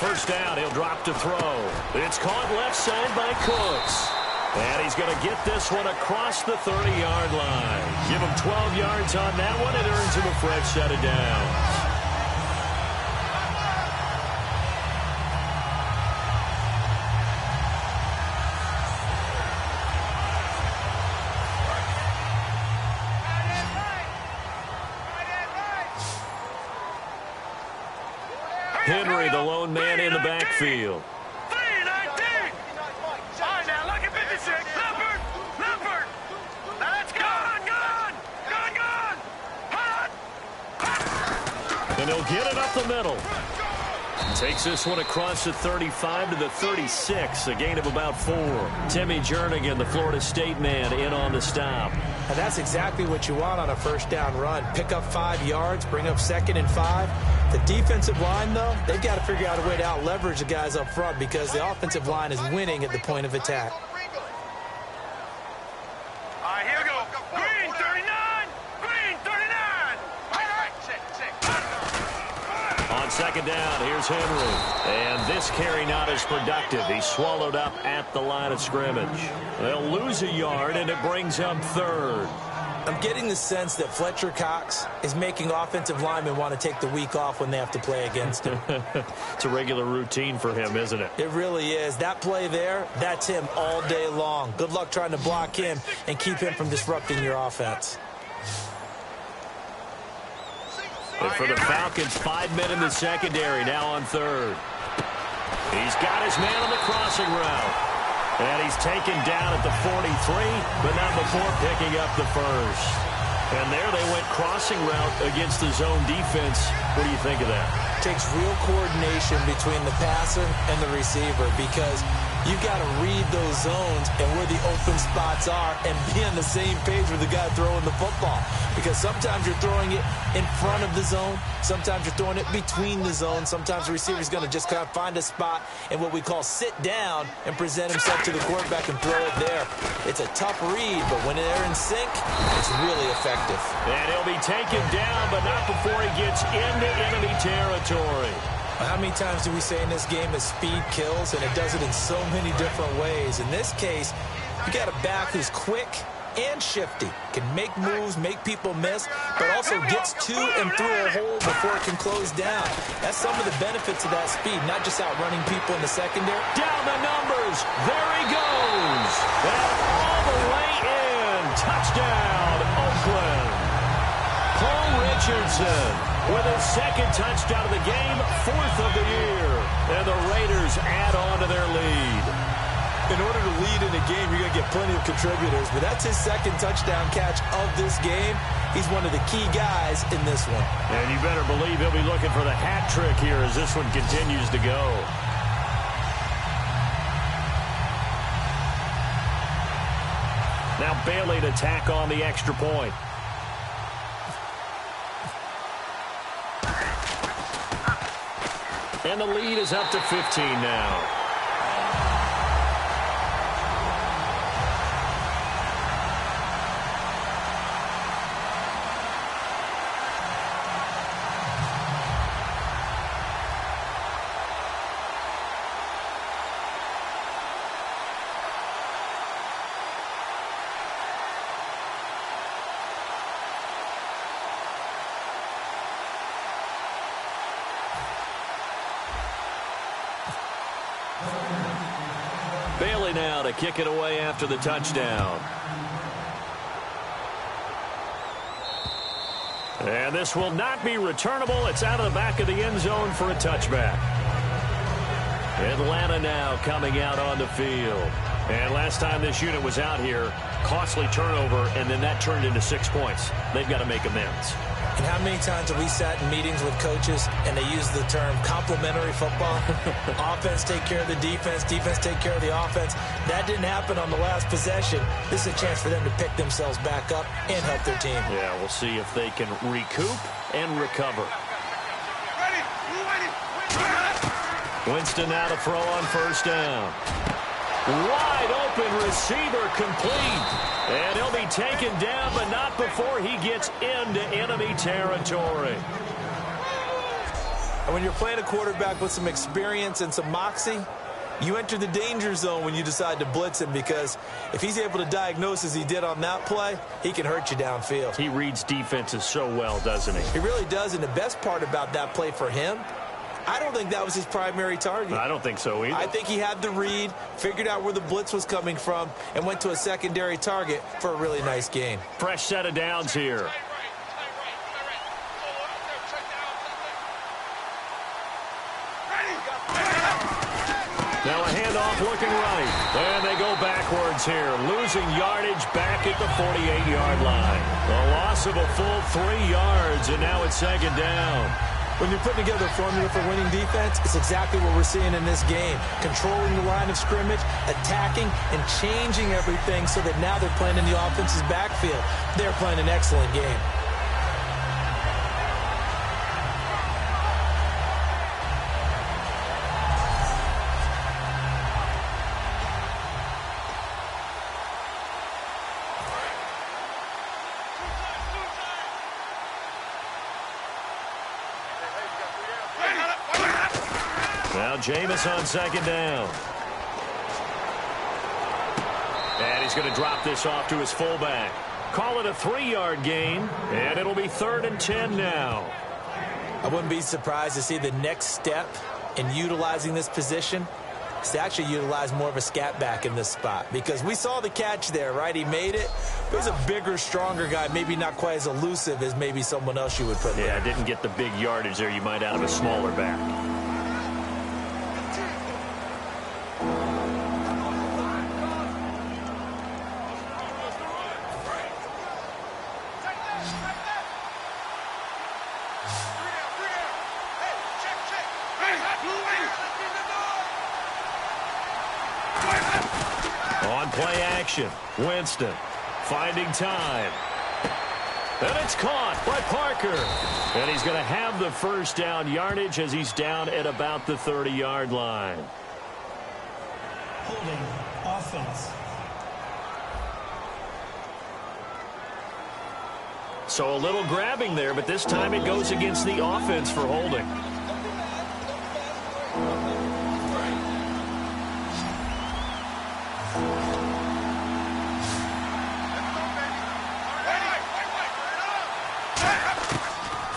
First down, he'll drop to throw. It's caught left side by Cooks. And he's going to get this one across the 30-yard line. Give him 12 yards on that one. It earns him a fresh set of downs. Henry, the lone man in the backfield. 3-19. All right, now look at 56. Leopard. Now let's go. Gun. And he'll get it up the middle. Takes this one across the 35 to the 36, a gain of about 4. Timmy Jernigan, the Florida State man, in on the stop. And that's exactly what you want on a first down run. Pick up 5 yards, bring up 2nd and 5. The defensive line, though, they've got to figure out a way to out-leverage the guys up front because the offensive line is winning at the point of attack. All right, here we go. Green 39. Green 39. All right, check. On second down, here's Henry. And this carry not as productive. He's swallowed up at the line of scrimmage. They'll lose a yard, and it brings up 3rd. I'm getting the sense that Fletcher Cox is making offensive linemen want to take the week off when they have to play against him. It's a regular routine for him, isn't it? It really is. That play there, that's him all day long. Good luck trying to block him and keep him from disrupting your offense. And for the Falcons, 5 men in the secondary, now on 3rd. He's got his man on the crossing route. And he's taken down at the 43, but not before picking up the first. And there they went crossing route against the zone defense. What do you think of that? It takes real coordination between the passer and the receiver because You've got to read those zones and where the open spots are and be on the same page with the guy throwing the football. Because sometimes you're throwing it in front of the zone. Sometimes you're throwing it between the zones. Sometimes the receiver's going to just kind of find a spot and what we call sit down and present himself to the quarterback and throw it there. It's a tough read, but when they're in sync, it's really effective. And he'll be taken down, but not before he gets into enemy territory. How many times do we say in this game that speed kills, and it does it in so many different ways? In this case, you got a back who's quick and shifty, can make moves, make people miss, but also gets to and through a hole before it can close down. That's some of the benefits of that speed, not just outrunning people in the secondary. Down the numbers. There he goes. And all the way in. Touchdown, Oakland. Cole Richardson with his second touchdown of the game, 4th of the year. And the Raiders add on to their lead. In order to lead in a game, you're going to get plenty of contributors, but that's his second touchdown catch of this game. He's one of the key guys in this one. And you better believe he'll be looking for the hat trick here as this one continues to go. Now Bailey to tack on the extra point. And the lead is up to 15 now. Bailey now to kick it away after the touchdown. And this will not be returnable. It's out of the back of the end zone for a touchback. Atlanta now coming out on the field. And last time this unit was out here, costly turnover, and then that turned into 6 points. They've got to make amends. And how many times have we sat in meetings with coaches and they use the term complementary football? Offense take care of the defense, defense take care of the offense. That didn't happen on the last possession. This is a chance for them to pick themselves back up and help their team. Yeah, we'll see if they can recoup and recover. Winston now to throw on first down. Wide open receiver complete. And he'll be taken down, but not before he gets into enemy territory. And when you're playing a quarterback with some experience and some moxie, you enter the danger zone when you decide to blitz him, because if he's able to diagnose as he did on that play, he can hurt you downfield. He reads defenses so well, doesn't he? He really does, and the best part about that play for him, I don't think that was his primary target. I don't think so either. I think he had the read, figured out where the blitz was coming from, and went to a secondary target for a really nice gain. Fresh set of downs here. Now a handoff looking right. And they go backwards here. Losing yardage back at the 48-yard line. A loss of a full 3 yards, and now it's second down. When you're putting together a formula for winning defense, it's exactly what we're seeing in this game. Controlling the line of scrimmage, attacking, and changing everything so that now they're playing in the offense's backfield. They're playing an excellent game. Now Jameis on second down. And he's going to drop this off to his fullback. Call it a 3-yard gain, and it'll be 3rd and 10 now. I wouldn't be surprised to see the next step in utilizing this position is to actually utilize more of a scat back in this spot, because we saw the catch there, right? He made it. But he's a bigger, stronger guy, maybe not quite as elusive as maybe someone else you would put there. Yeah, didn't get the big yardage there you might out of a smaller back. On play action, Winston finding time. And it's caught by Parker. And he's going to have the first down yardage as he's down at about the 30-yard line. Holding offense. So a little grabbing there, but this time it goes against the offense for holding.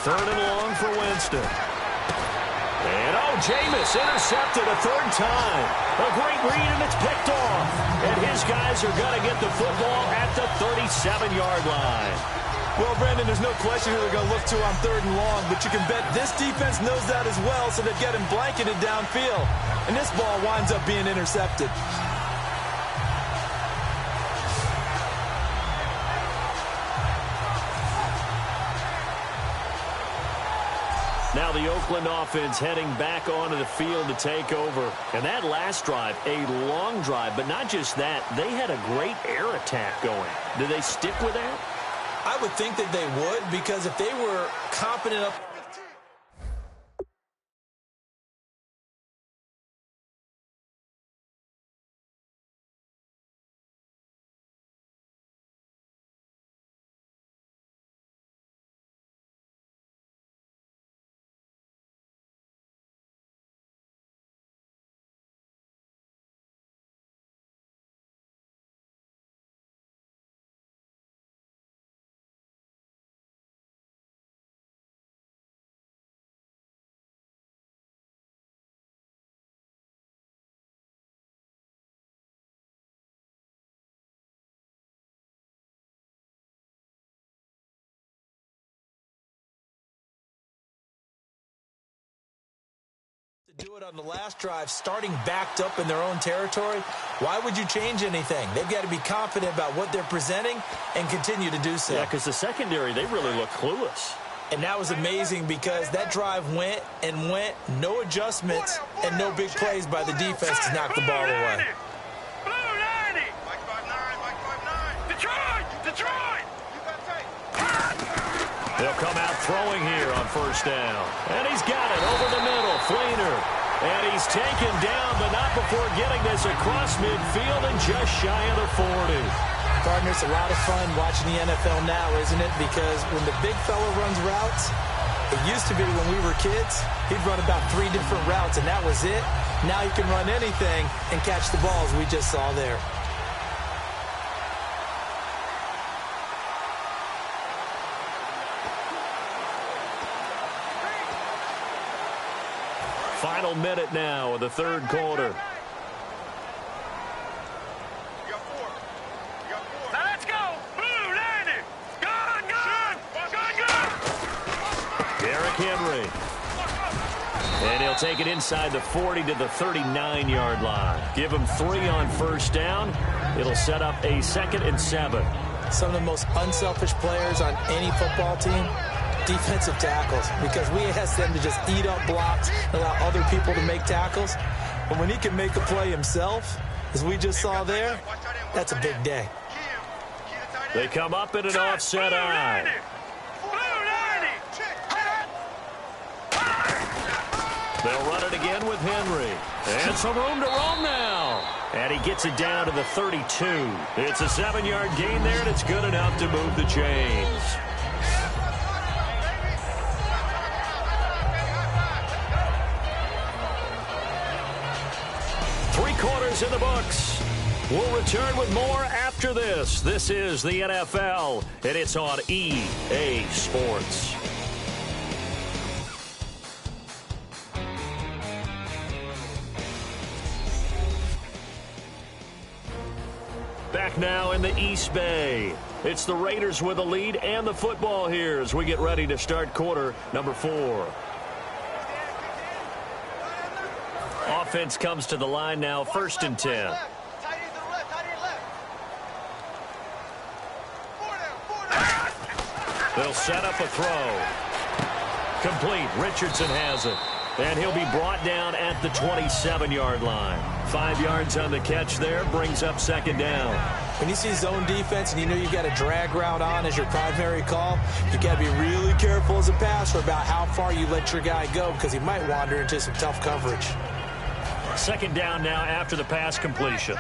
Third and long for Winston. And, Jameis intercepted a third time. A great read, and it's picked off. And his guys are going to get the football at the 37-yard line. Well, Brandon, there's no question who they're going to look to on third and long, but you can bet this defense knows that as well, so they've got him blanketed downfield. And this ball winds up being intercepted. Now the Oakland offense heading back onto the field to take over. And that last drive, a long drive, but not just that. They had a great air attack going. Do they stick with that? I would think that they would, because if they were confident up... do it on the last drive, starting backed up in their own territory. Why would you change anything? They've got to be confident about what they're presenting and continue to do so. Yeah, because the secondary, they really look clueless. And that was amazing because that drive went and went, no adjustments and no big plays by the defense to knock the ball away. They'll come out throwing here on first down. And he's got it over the middle. Fleener. And he's taken down, but not before getting this across midfield and just shy of the 40. Gardner, it's a lot of fun watching the NFL now, isn't it? Because when the big fella runs routes, it used to be when we were kids, he'd run about 3 different routes, and that was it. Now he can run anything and catch the balls we just saw there. Final minute now of the third quarter. Let's go! Blue, landing! Gun! Derrick Henry. And he'll take it inside the 40 to the 39-yard line. Give him 3 on first down. It'll set up a 2nd and 7. Some of the most unselfish players on any football team, defensive tackles, because we ask them to just eat up blocks and allow other people to make tackles. But when he can make a play himself, as we just saw there, that's a big day. They come up in an offset eye. They'll run it again with Henry. And some room to roam now. And he gets it down to the 32. It's a 7-yard gain there, and it's good enough to move the chains. 3 quarters in the books. We'll return with more after this. This is the NFL, and it's on EA Sports. Back now in the East Bay. It's the Raiders with the lead and the football here as we get ready to start quarter number 4. Offense comes to the line now, 1st and 10. They'll set up a throw. Complete. Richardson has it. And he'll be brought down at the 27-yard line. 5 yards on the catch there. Brings up second down. When you see zone defense and you know you've got a drag route on as your primary call, you got to be really careful as a passer about how far you let your guy go because he might wander into some tough coverage. Second down now after the pass completion.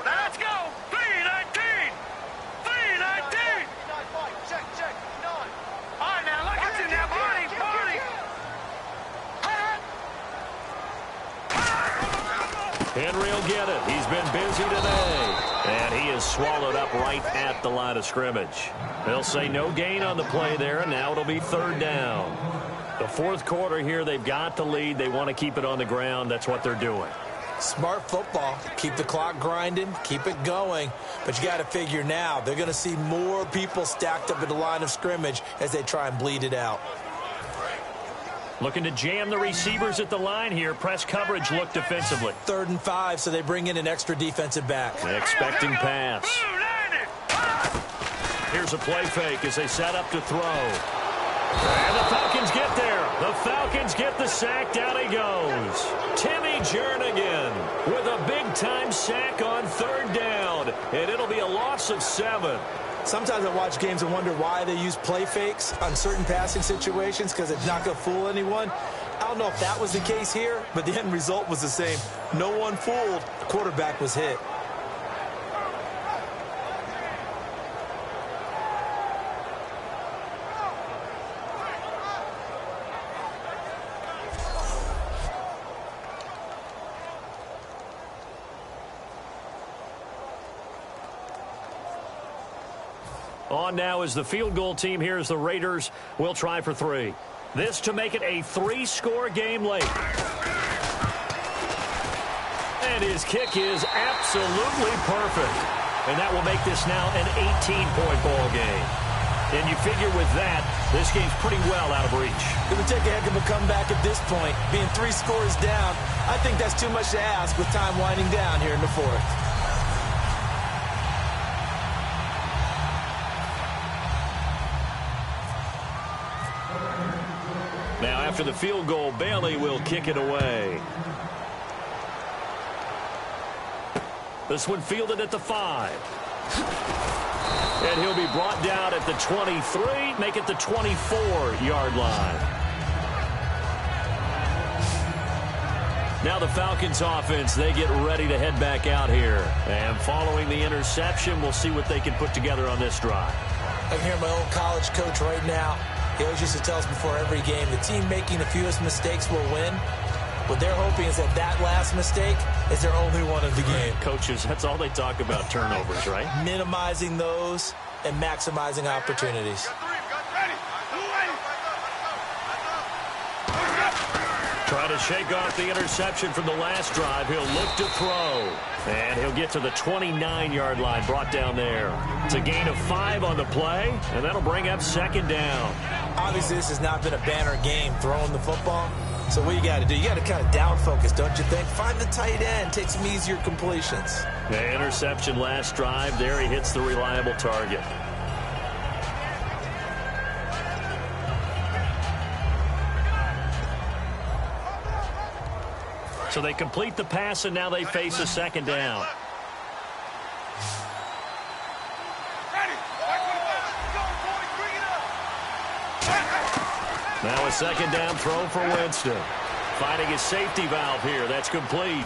Let's go! 319! 319! Check. 9. All right, now look at you now, Barney! Henry will get it. He's been busy today. And he is swallowed up right at the line of scrimmage. They'll say no gain on the play there, and now it'll be third down. The fourth quarter here, they've got the lead. They want to keep it on the ground. That's what they're doing. Smart football. Keep the clock grinding. Keep it going. But you got to figure now they're going to see more people stacked up at the line of scrimmage as they try and bleed it out. Looking to jam the receivers at the line here. Press coverage look defensively. 3rd and 5, so they bring in an extra defensive back. Expecting pass. Here's a play fake as they set up to throw. And the Falcons get there. The Falcons get the sack. Down he goes. Timmy Jernigan with a big-time sack on 3rd down. And it'll be a loss of 7. Sometimes I watch games and wonder why they use play fakes on certain passing situations because it's not going to fool anyone. I don't know if that was the case here, but the end result was the same. No one fooled. The quarterback was hit. On now is the field goal team. Here's the Raiders. We'll try for 3. This to make it a 3-score game late. And his kick is absolutely perfect. And that will make this now an 18-point ball game. And you figure with that, this game's pretty well out of reach. It would take a heck of a comeback at this point. Being 3 scores down, I think that's too much to ask with time winding down here in the 4th. Now, after the field goal, Bailey will kick it away. This one fielded at the 5. And he'll be brought down at the 23, make it the 24-yard line. Now the Falcons offense, they get ready to head back out here. And following the interception, we'll see what they can put together on this drive. I can hear my old college coach right now. He always used to tell us before every game, the team making the fewest mistakes will win. What they're hoping is that that last mistake is their only one of the game. Coaches, that's all they talk about, turnovers, right? Minimizing those and maximizing opportunities. Trying to shake off the interception from the last drive. He'll look to throw. And he'll get to the 29-yard line, brought down there. It's a gain of 5 on the play, and that'll bring up second down. Obviously, this has not been a banner game throwing the football. So what you got to do, you got to kind of down focus, don't you think? Find the tight end, take some easier completions. The interception last drive. There he hits the reliable target. So they complete the pass, and now they face a second down. Now a second down throw for Winston. Finding his safety valve here. That's complete.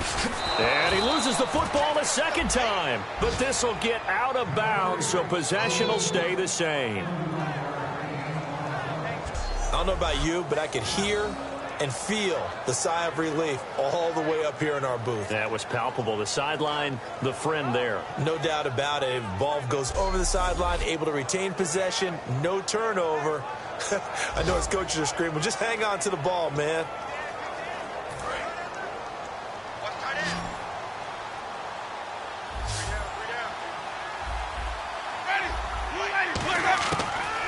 And he loses the football a second time. But this will get out of bounds, so possession will stay the same. I don't know about you, but I could hear and feel the sigh of relief all the way up here in our booth. That was palpable. The sideline, the friend there. No doubt about it. Ball goes over the sideline, able to retain possession, no turnover. I know his coaches are screaming, just hang on to the ball, man.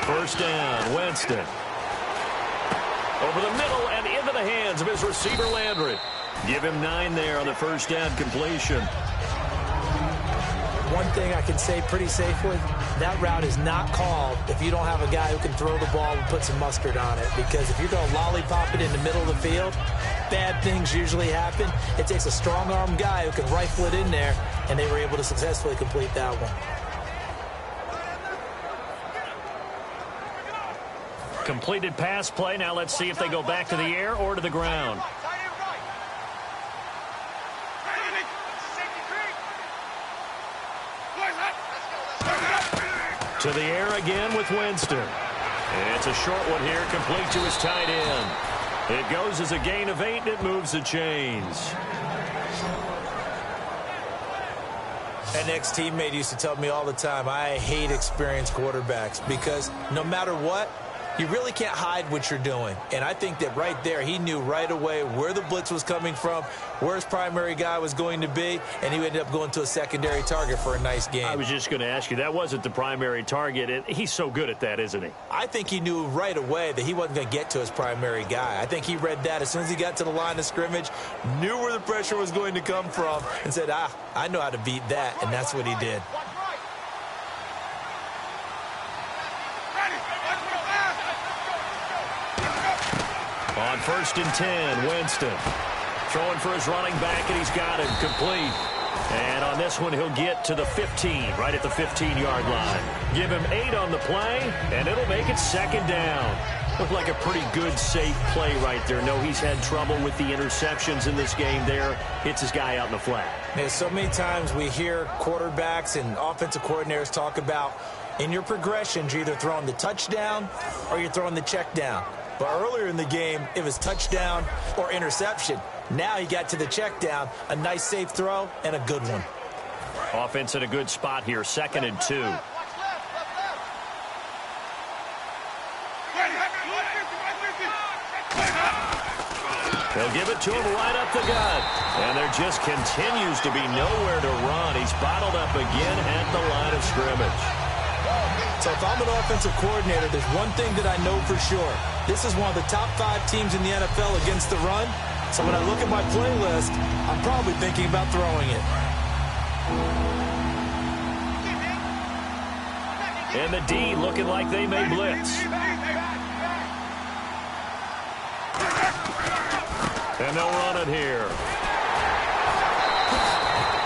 First down, Winston. Over the middle and into the hands of his receiver, Landry. Give him 9 there on the first down completion. One thing I can say pretty safely, that route is not called if you don't have a guy who can throw the ball and put some mustard on it. Because if you're going to lollipop it in the middle of the field, bad things usually happen. It takes a strong-arm guy who can rifle it in there, and they were able to successfully complete that one. Completed pass play. Now let's see if they go back to the air or to the ground. To the air again with Winston. It's a short one here, complete to his tight end. It goes as a gain of 8, and it moves the chains. An ex-teammate used to tell me all the time, I hate experienced quarterbacks because no matter what, you really can't hide what you're doing. And I think that right there, he knew right away where the blitz was coming from, where his primary guy was going to be, and he ended up going to a secondary target for a nice game. I was just going to ask you, that wasn't the primary target. He's so good at that, isn't he? I think he knew right away that he wasn't going to get to his primary guy. I think he read that as soon as he got to the line of scrimmage, knew where the pressure was going to come from, and said, I know how to beat that, and that's what he did. On 1st and 10, Winston throwing for his running back, and he's got him complete. And on this one, he'll get to the 15, right at the 15-yard line. Give him 8 on the play, and it'll make it 2nd down. Looked like a pretty good, safe play right there. No, he's had trouble with the interceptions in this game there. Hits his guy out in the flat. Yeah, so many times we hear quarterbacks and offensive coordinators talk about in your progressions, you're either throwing the touchdown or you're throwing the check down. But earlier in the game, it was touchdown or interception. Now he got to the check down, a nice safe throw, and a good one. Offense in a good spot here, 2nd and 2. They'll give it to him right up the gut. And there just continues to be nowhere to run. He's bottled up again at the line of scrimmage. So if I'm an offensive coordinator, there's one thing that I know for sure. This is one of the top 5 teams in the NFL against the run. So when I look at my playlist, I'm probably thinking about throwing it. And the D looking like they may blitz. And they'll run it here.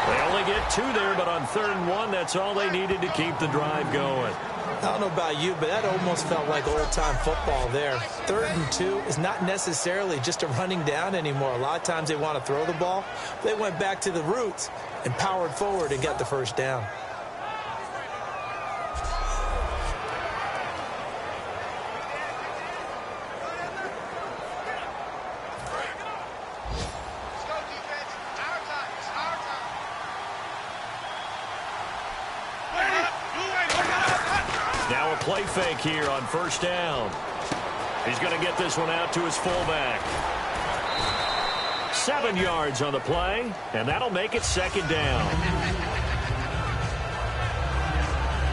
They only get 2 there, but on 3rd and 1, that's all they needed to keep the drive going. I don't know about you, but that almost felt like old-time football there. 3rd and 2 is not necessarily just a running down anymore. A lot of times they want to throw the ball. They went back to the roots and powered forward and got the 1st down. Play fake here on 1st down. He's going to get this one out to his fullback. 7 yards on the play, and that'll make it 2nd down.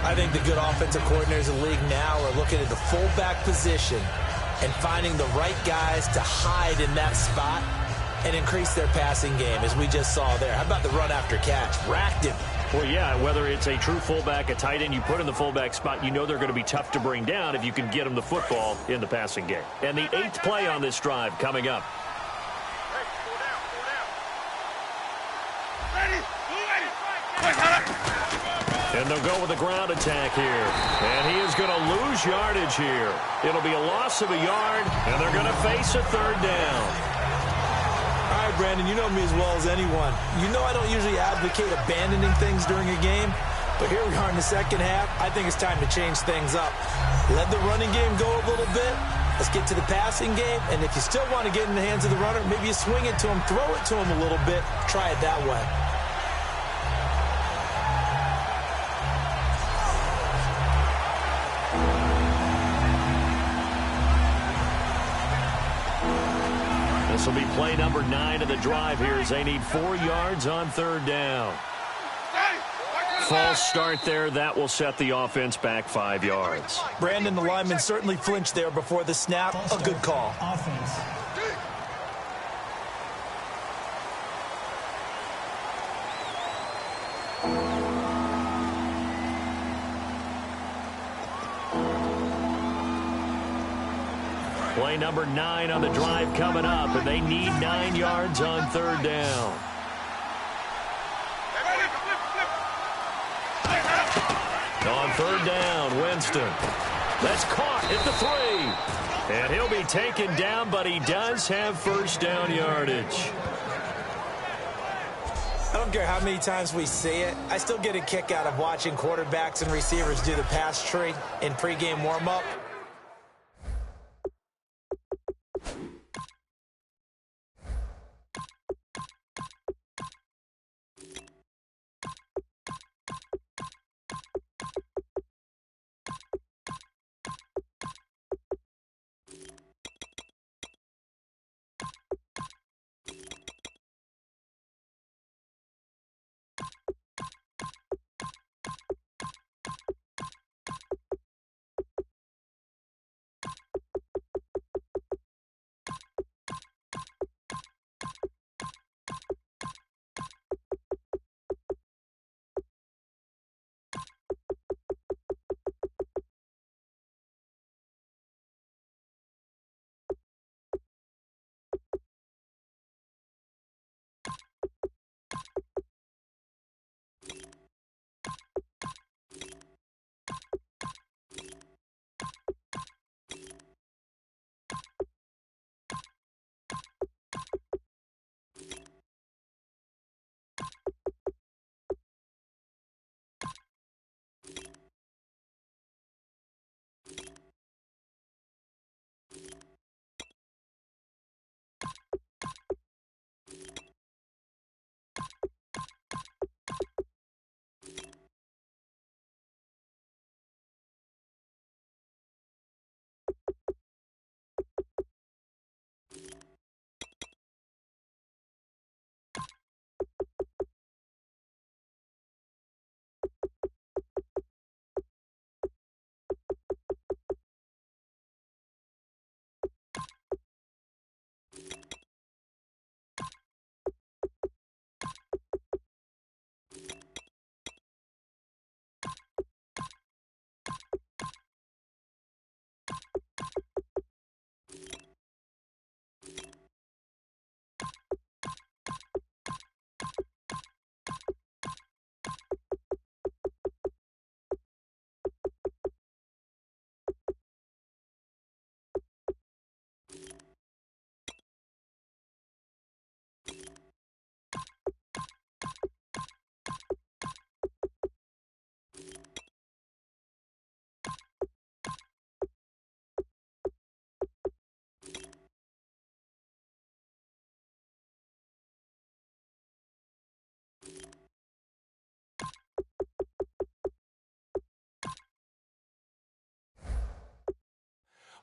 I think the good offensive coordinators in the league now are looking at the fullback position and finding the right guys to hide in that spot and increase their passing game, as we just saw there. How about the run after catch? Racked him. Well, yeah, whether it's a true fullback, a tight end, you put in the fullback spot, you know they're going to be tough to bring down if you can get them the football in the passing game. And the 8th play on this drive coming up. And they'll go with a ground attack here. And he is going to lose yardage here. It'll be a loss of a yard, and they're going to face a 3rd down. All right, Brandon, you know me as well as anyone. You know I don't usually advocate abandoning things during a game, but here we are in the 2nd half. I think it's time to change things up. Let the running game go a little bit. Let's get to the passing game, and if you still want to get in the hands of the runner, maybe you swing it to him, throw it to him a little bit, try it that way. This will be play number 9 of the drive here as they need 4 yards on 3rd down. False start there. That will set the offense back 5 yards. Brandon, the lineman certainly flinched there before the snap. A good call. Offense. Play number 9 on the drive coming up, and they need 9 yards on third down. On third down, Winston. That's caught at the 3. And he'll be taken down, but he does have first down yardage. I don't care how many times we see it. I still get a kick out of watching quarterbacks and receivers do the pass tree in pregame warm-up.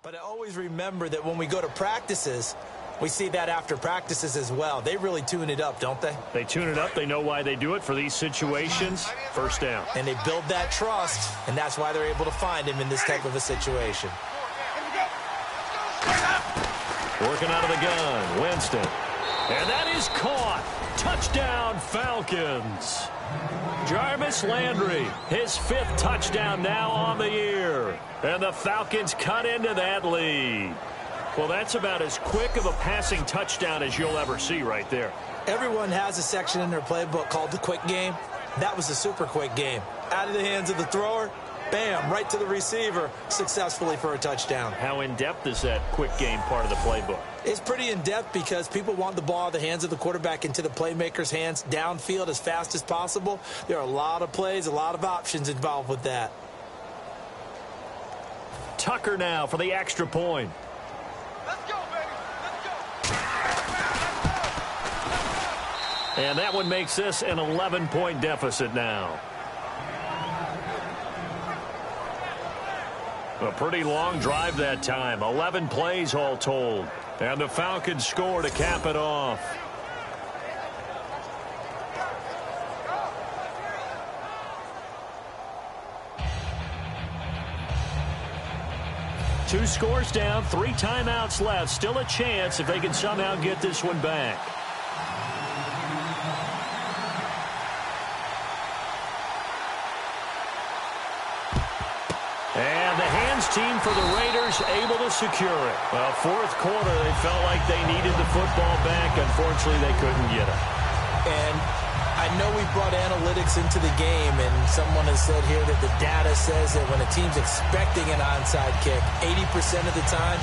But I always remember that when we go to practices, we see that after practices as well. They really tune it up, don't they? They tune it up. They know why they do it for these situations. First down. And they build that trust, and that's why they're able to find him in this type of a situation. Working out of the gun, Winston. And that is caught. Touchdown, Falcons. Jarvis Landry, his 5th touchdown now on the year. And the Falcons cut into that lead. Well, that's about as quick of a passing touchdown as you'll ever see right there. Everyone has a section in their playbook called the quick game. That was a super quick game. Out of the hands of the thrower, bam, right to the receiver, successfully for a touchdown. How in-depth is that quick game part of the playbook? It's pretty in-depth because people want the ball out of the hands of the quarterback into the playmaker's hands downfield as fast as possible. There are a lot of plays, a lot of options involved with that. Tucker now for the extra point. Let's go, baby. Let's go. And that one makes this an 11-point deficit now. A pretty long drive that time. 11 plays all told. And the Falcons score to cap it off. Two scores down, 3 timeouts left. Still a chance if they can somehow get this one back. And the hands team for the Raiders able to secure it. Well, fourth quarter, they felt like they needed the football back. Unfortunately, they couldn't get it. And I know we brought analytics into the game, and someone has said here that the data says that when a team's expecting an onside kick, 80% of the time,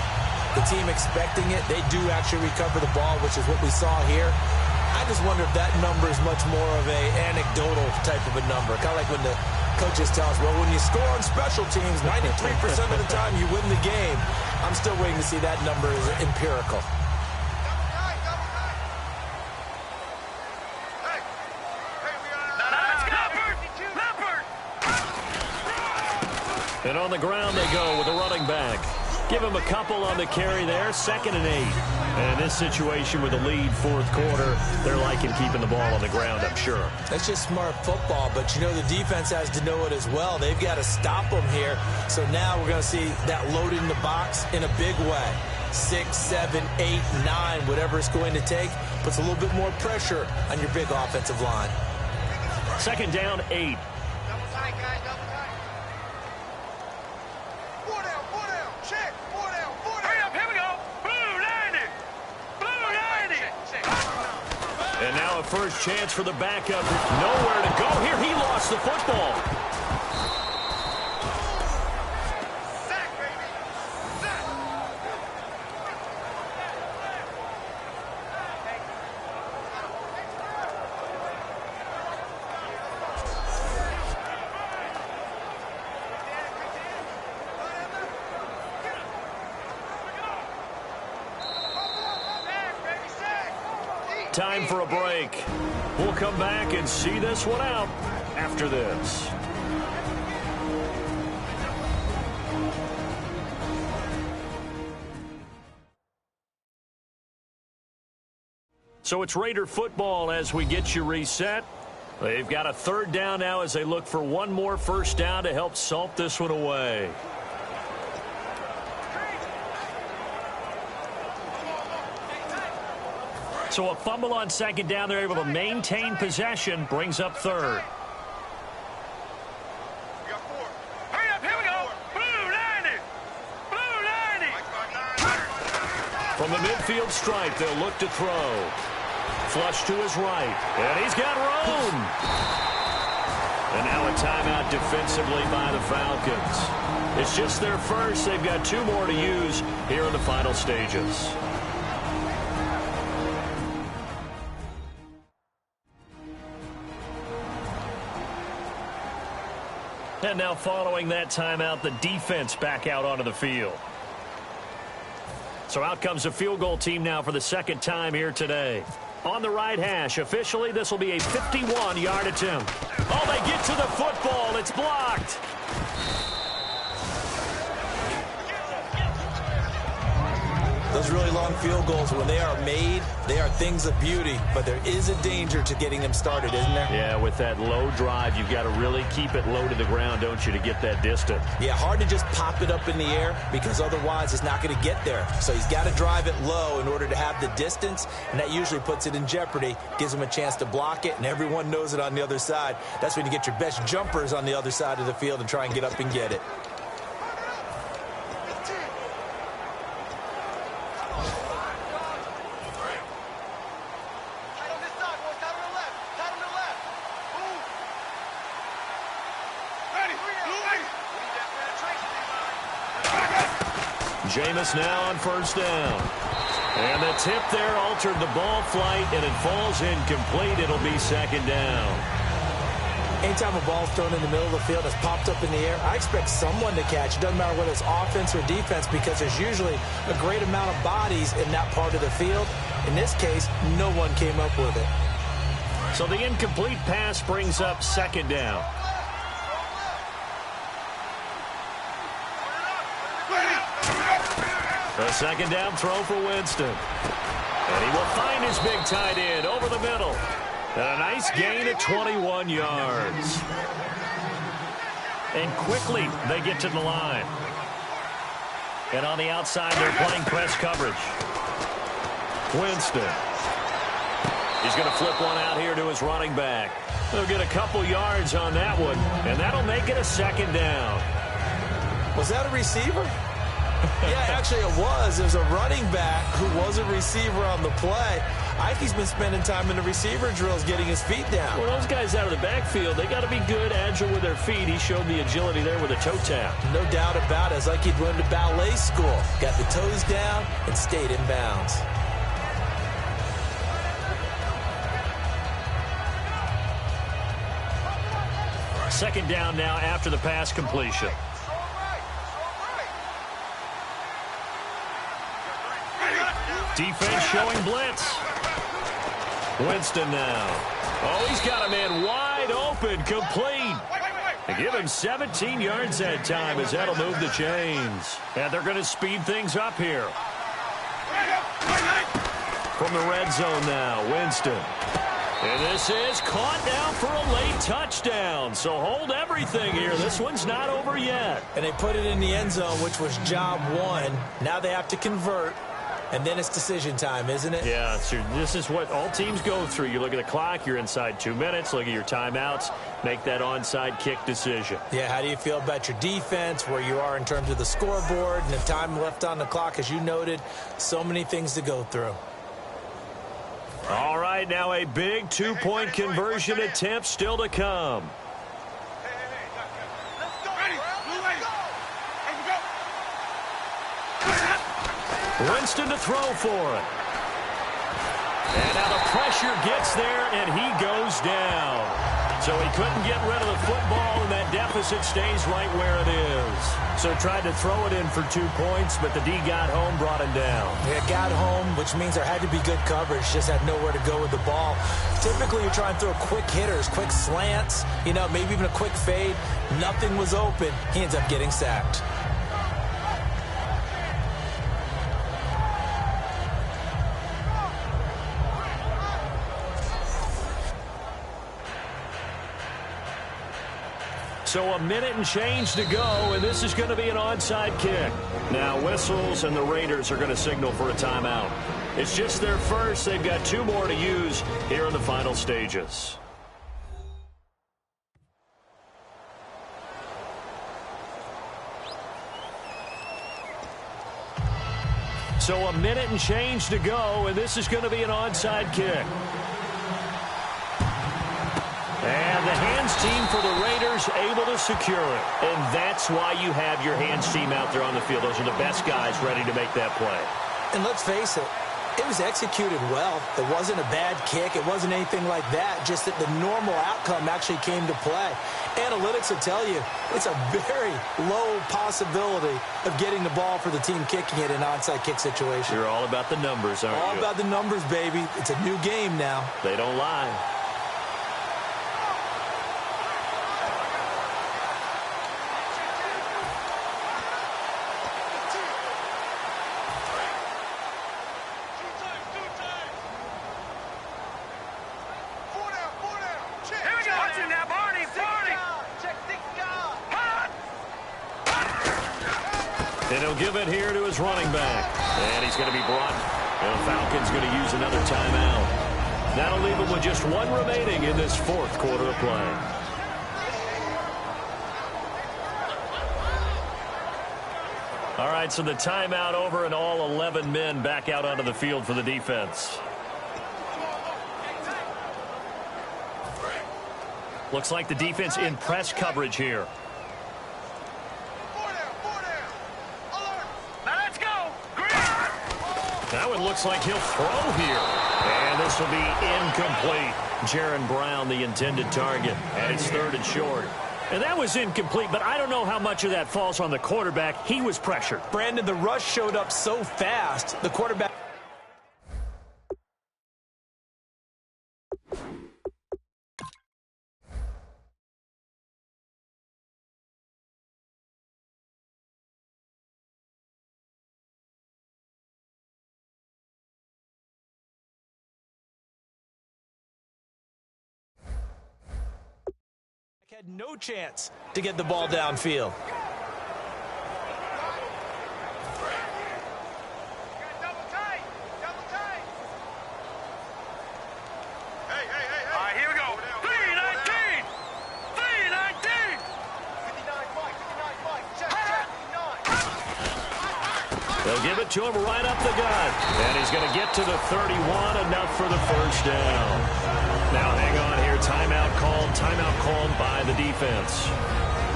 the team expecting it, they do actually recover the ball, which is what we saw here. I just wonder if that number is much more of a anecdotal type of a number. Kind of like when the coaches tell us, well, when you score on special teams, 93% of the time you win the game. I'm still waiting to see that number is empirical. And on the ground they go with a running back. Give him a couple on the carry there, 2nd and 8. And in this situation with the lead fourth quarter, they're liking keeping the ball on the ground, I'm sure. That's just smart football, but you know the defense has to know it as well. They've got to stop them here. So now we're going to see that load in the box in a big way. 6, 7, 8, 9, whatever it's going to take, puts a little bit more pressure on your big offensive line. 2nd down, 8. Double tight, guys, double tight. 4 down, check, 4 down. Hurry up, here we go. Blue 90. Blue 90. And now a first chance for the backup. Nowhere to go here. He lost the football. Sack, baby. Sack. Time for a break. We'll come back and see this one out after this. So it's Raider football as we get you reset. They've got a 3rd down now as they look for one more first down to help salt this one away. So a fumble on 2nd down. They're able to maintain possession. Brings up 3rd. Hurry up, here we go. Blue 90. Blue 90. From the midfield stripe, they'll look to throw. Flush to his right. And he's got room. And now a timeout defensively by the Falcons. It's just their first. They've got 2 more to use here in the final stages. And now following that timeout, the defense back out onto the field. So out comes the field goal team now for the 2nd time here today. On the right hash, officially this will be a 51-yard attempt. Oh, they get to the football. It's blocked. Those really long field goals, when they are made, they are things of beauty, but there is a danger to getting them started, isn't there? Yeah, with that low drive, you've got to really keep it low to the ground, don't you, to get that distance. Yeah, hard to just pop it up in the air because otherwise it's not going to get there. So he's got to drive it low in order to have the distance, and that usually puts it in jeopardy, gives him a chance to block it, and everyone knows it on the other side. That's when you get your best jumpers on the other side of the field and try and get up and get it. Jameis now on 1st down. And the tip there altered the ball flight, and it falls incomplete. It'll be 2nd down. Anytime a ball's thrown in the middle of the field, it's popped up in the air, I expect someone to catch. It doesn't matter whether it's offense or defense because there's usually a great amount of bodies in that part of the field. In this case, no one came up with it. So the incomplete pass brings up 2nd down. A 2nd down throw for Winston. And he will find his big tight end over the middle. And a nice gain of 21 yards. And quickly they get to the line. And on the outside, they're playing press coverage. Winston. He's going to flip one out here to his running back. They'll get a couple yards on that one, and that'll make it a 2nd down. Was that a receiver? Yeah, actually it was. It was a running back who was a receiver on the play. I think he's been spending time in the receiver drills getting his feet down. Well, those guys out of the backfield, they got to be good, agile with their feet. He showed the agility there with a toe tap. No doubt about it. It's like he'd run to ballet school. Got the toes down and stayed in bounds. Second down now after the pass completion. Defense showing blitz. Winston now. Oh, he's got a man wide open, complete. They give him 17 yards that time as that'll move the chains. And they're going to speed things up here. From the red zone now, Winston. And this is caught down for a late touchdown. So hold everything here. This one's not over yet. And they put it in the end zone, which was job one. Now they have to convert. And then it's decision time, isn't it? Yeah, this is what all teams go through. You look at the clock, you're inside 2 minutes, look at your timeouts, make that onside kick decision. Yeah, how do you feel about your defense, where you are in terms of the scoreboard, and the time left on the clock, as you noted, so many things to go through. All right, now a big two-point conversion attempt still to come. Winston to throw for it. And now the pressure gets there, and he goes down. So he couldn't get rid of the football, and that deficit stays right where it is. So tried to throw it in for 2 points, but the D got home, brought him down. Yeah, got home, which means there had to be good coverage. Just had nowhere to go with the ball. Typically, you're trying to throw quick hitters, quick slants, maybe even a quick fade. Nothing was open. He ends up getting sacked. So a minute and change to go, and this is going to be an onside kick. Now whistles, and the Raiders are going to signal for a timeout. It's just their first. They've got 2 more to use here in the final stages. So a minute and change to go, and this is going to be an onside kick. And the hands team for the Raiders able to secure it. And that's why you have your hands team out there on the field. Those are the best guys ready to make that play. And let's face it, it was executed well. It wasn't a bad kick. It wasn't anything like that. Just that the normal outcome actually came to play. Analytics will tell you it's a very low possibility of getting the ball for the team kicking it in an onside kick situation. You're all about the numbers, aren't you? All about the numbers, baby. It's a new game now. They don't lie. And he'll give it here to his running back. And he's going to be brought. And the Falcons going to use another timeout. That'll leave him with just 1 remaining in this 4th quarter of play. All right, so the timeout over and all 11 men back out onto the field for the defense. Looks like the defense in press coverage here. Now it looks like he'll throw here. And this will be incomplete. Jaron Brown, the intended target. And it's 3rd and short. And that was incomplete, but I don't know how much of that falls on the quarterback. He was pressured. Brandon, the rush showed up so fast, the quarterback... had no chance to get the ball downfield. They'll give it to him right up the gut. And he's going to get to the 31, enough for the first down. Now hang on here. Timeout called by the defense.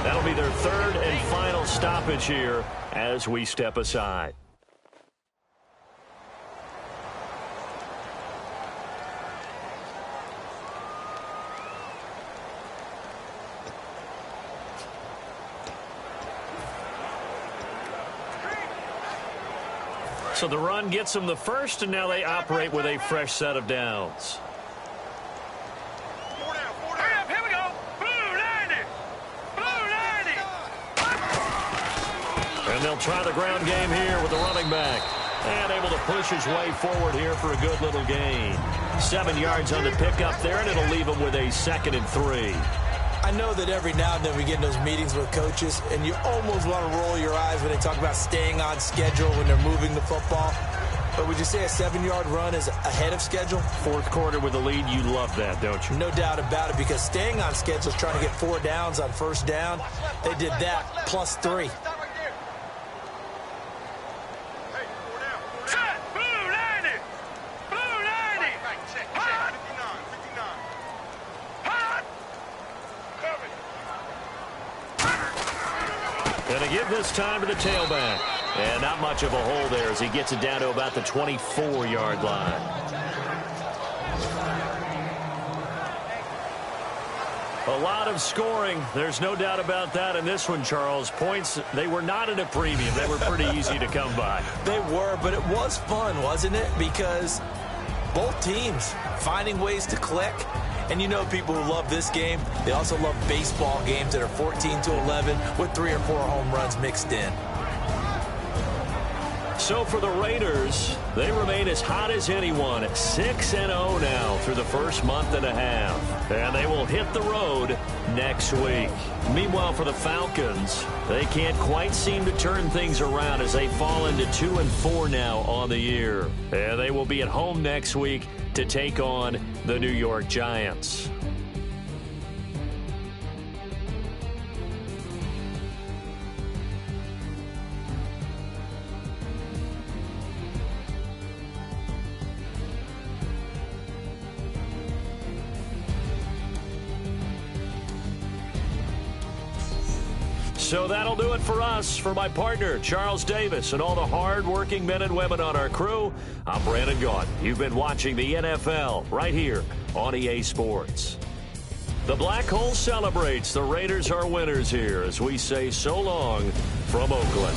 That'll be their third and final stoppage here as we step aside. So the run gets them the first, and now they operate with a fresh set of downs. Here we go. Blue 90. Blue 90. And they'll try the ground game here with the running back. And able to push his way forward here for a good little gain. 7 yards on the pickup there, and it'll leave him with a 2nd and 3. I know that every now and then we get in those meetings with coaches, and you almost want to roll your eyes when they talk about staying on schedule when they're moving the football. But would you say a 7-yard run is ahead of schedule? Fourth quarter with a lead, you love that, don't you? No doubt about it, because staying on schedule is trying to get 4 downs on first down. They did that, plus 3. Going to give this time to the tailback. And not much of a hole there as he gets it down to about the 24-yard line. A lot of scoring. There's no doubt about that in this one, Charles. Points, they were not at a premium. They were pretty easy to come by. They were, but it was fun, wasn't it? Because both teams finding ways to click. And you know people who love this game, they also love baseball games that are 14-11 with 3 or 4 home runs mixed in. So for the Raiders, they remain as hot as anyone at 6-0 now through the first month and a half. And they will hit the road next week. Meanwhile, for the Falcons, they can't quite seem to turn things around as they fall into 2-4 now on the year. And they will be at home next week to take on the New York Giants. So that'll do it for us. For my partner, Charles Davis, and all the hard-working men and women on our crew, I'm Brandon Gaudin. You've been watching the NFL right here on EA Sports. The Black Hole celebrates. The Raiders are winners here as we say so long from Oakland.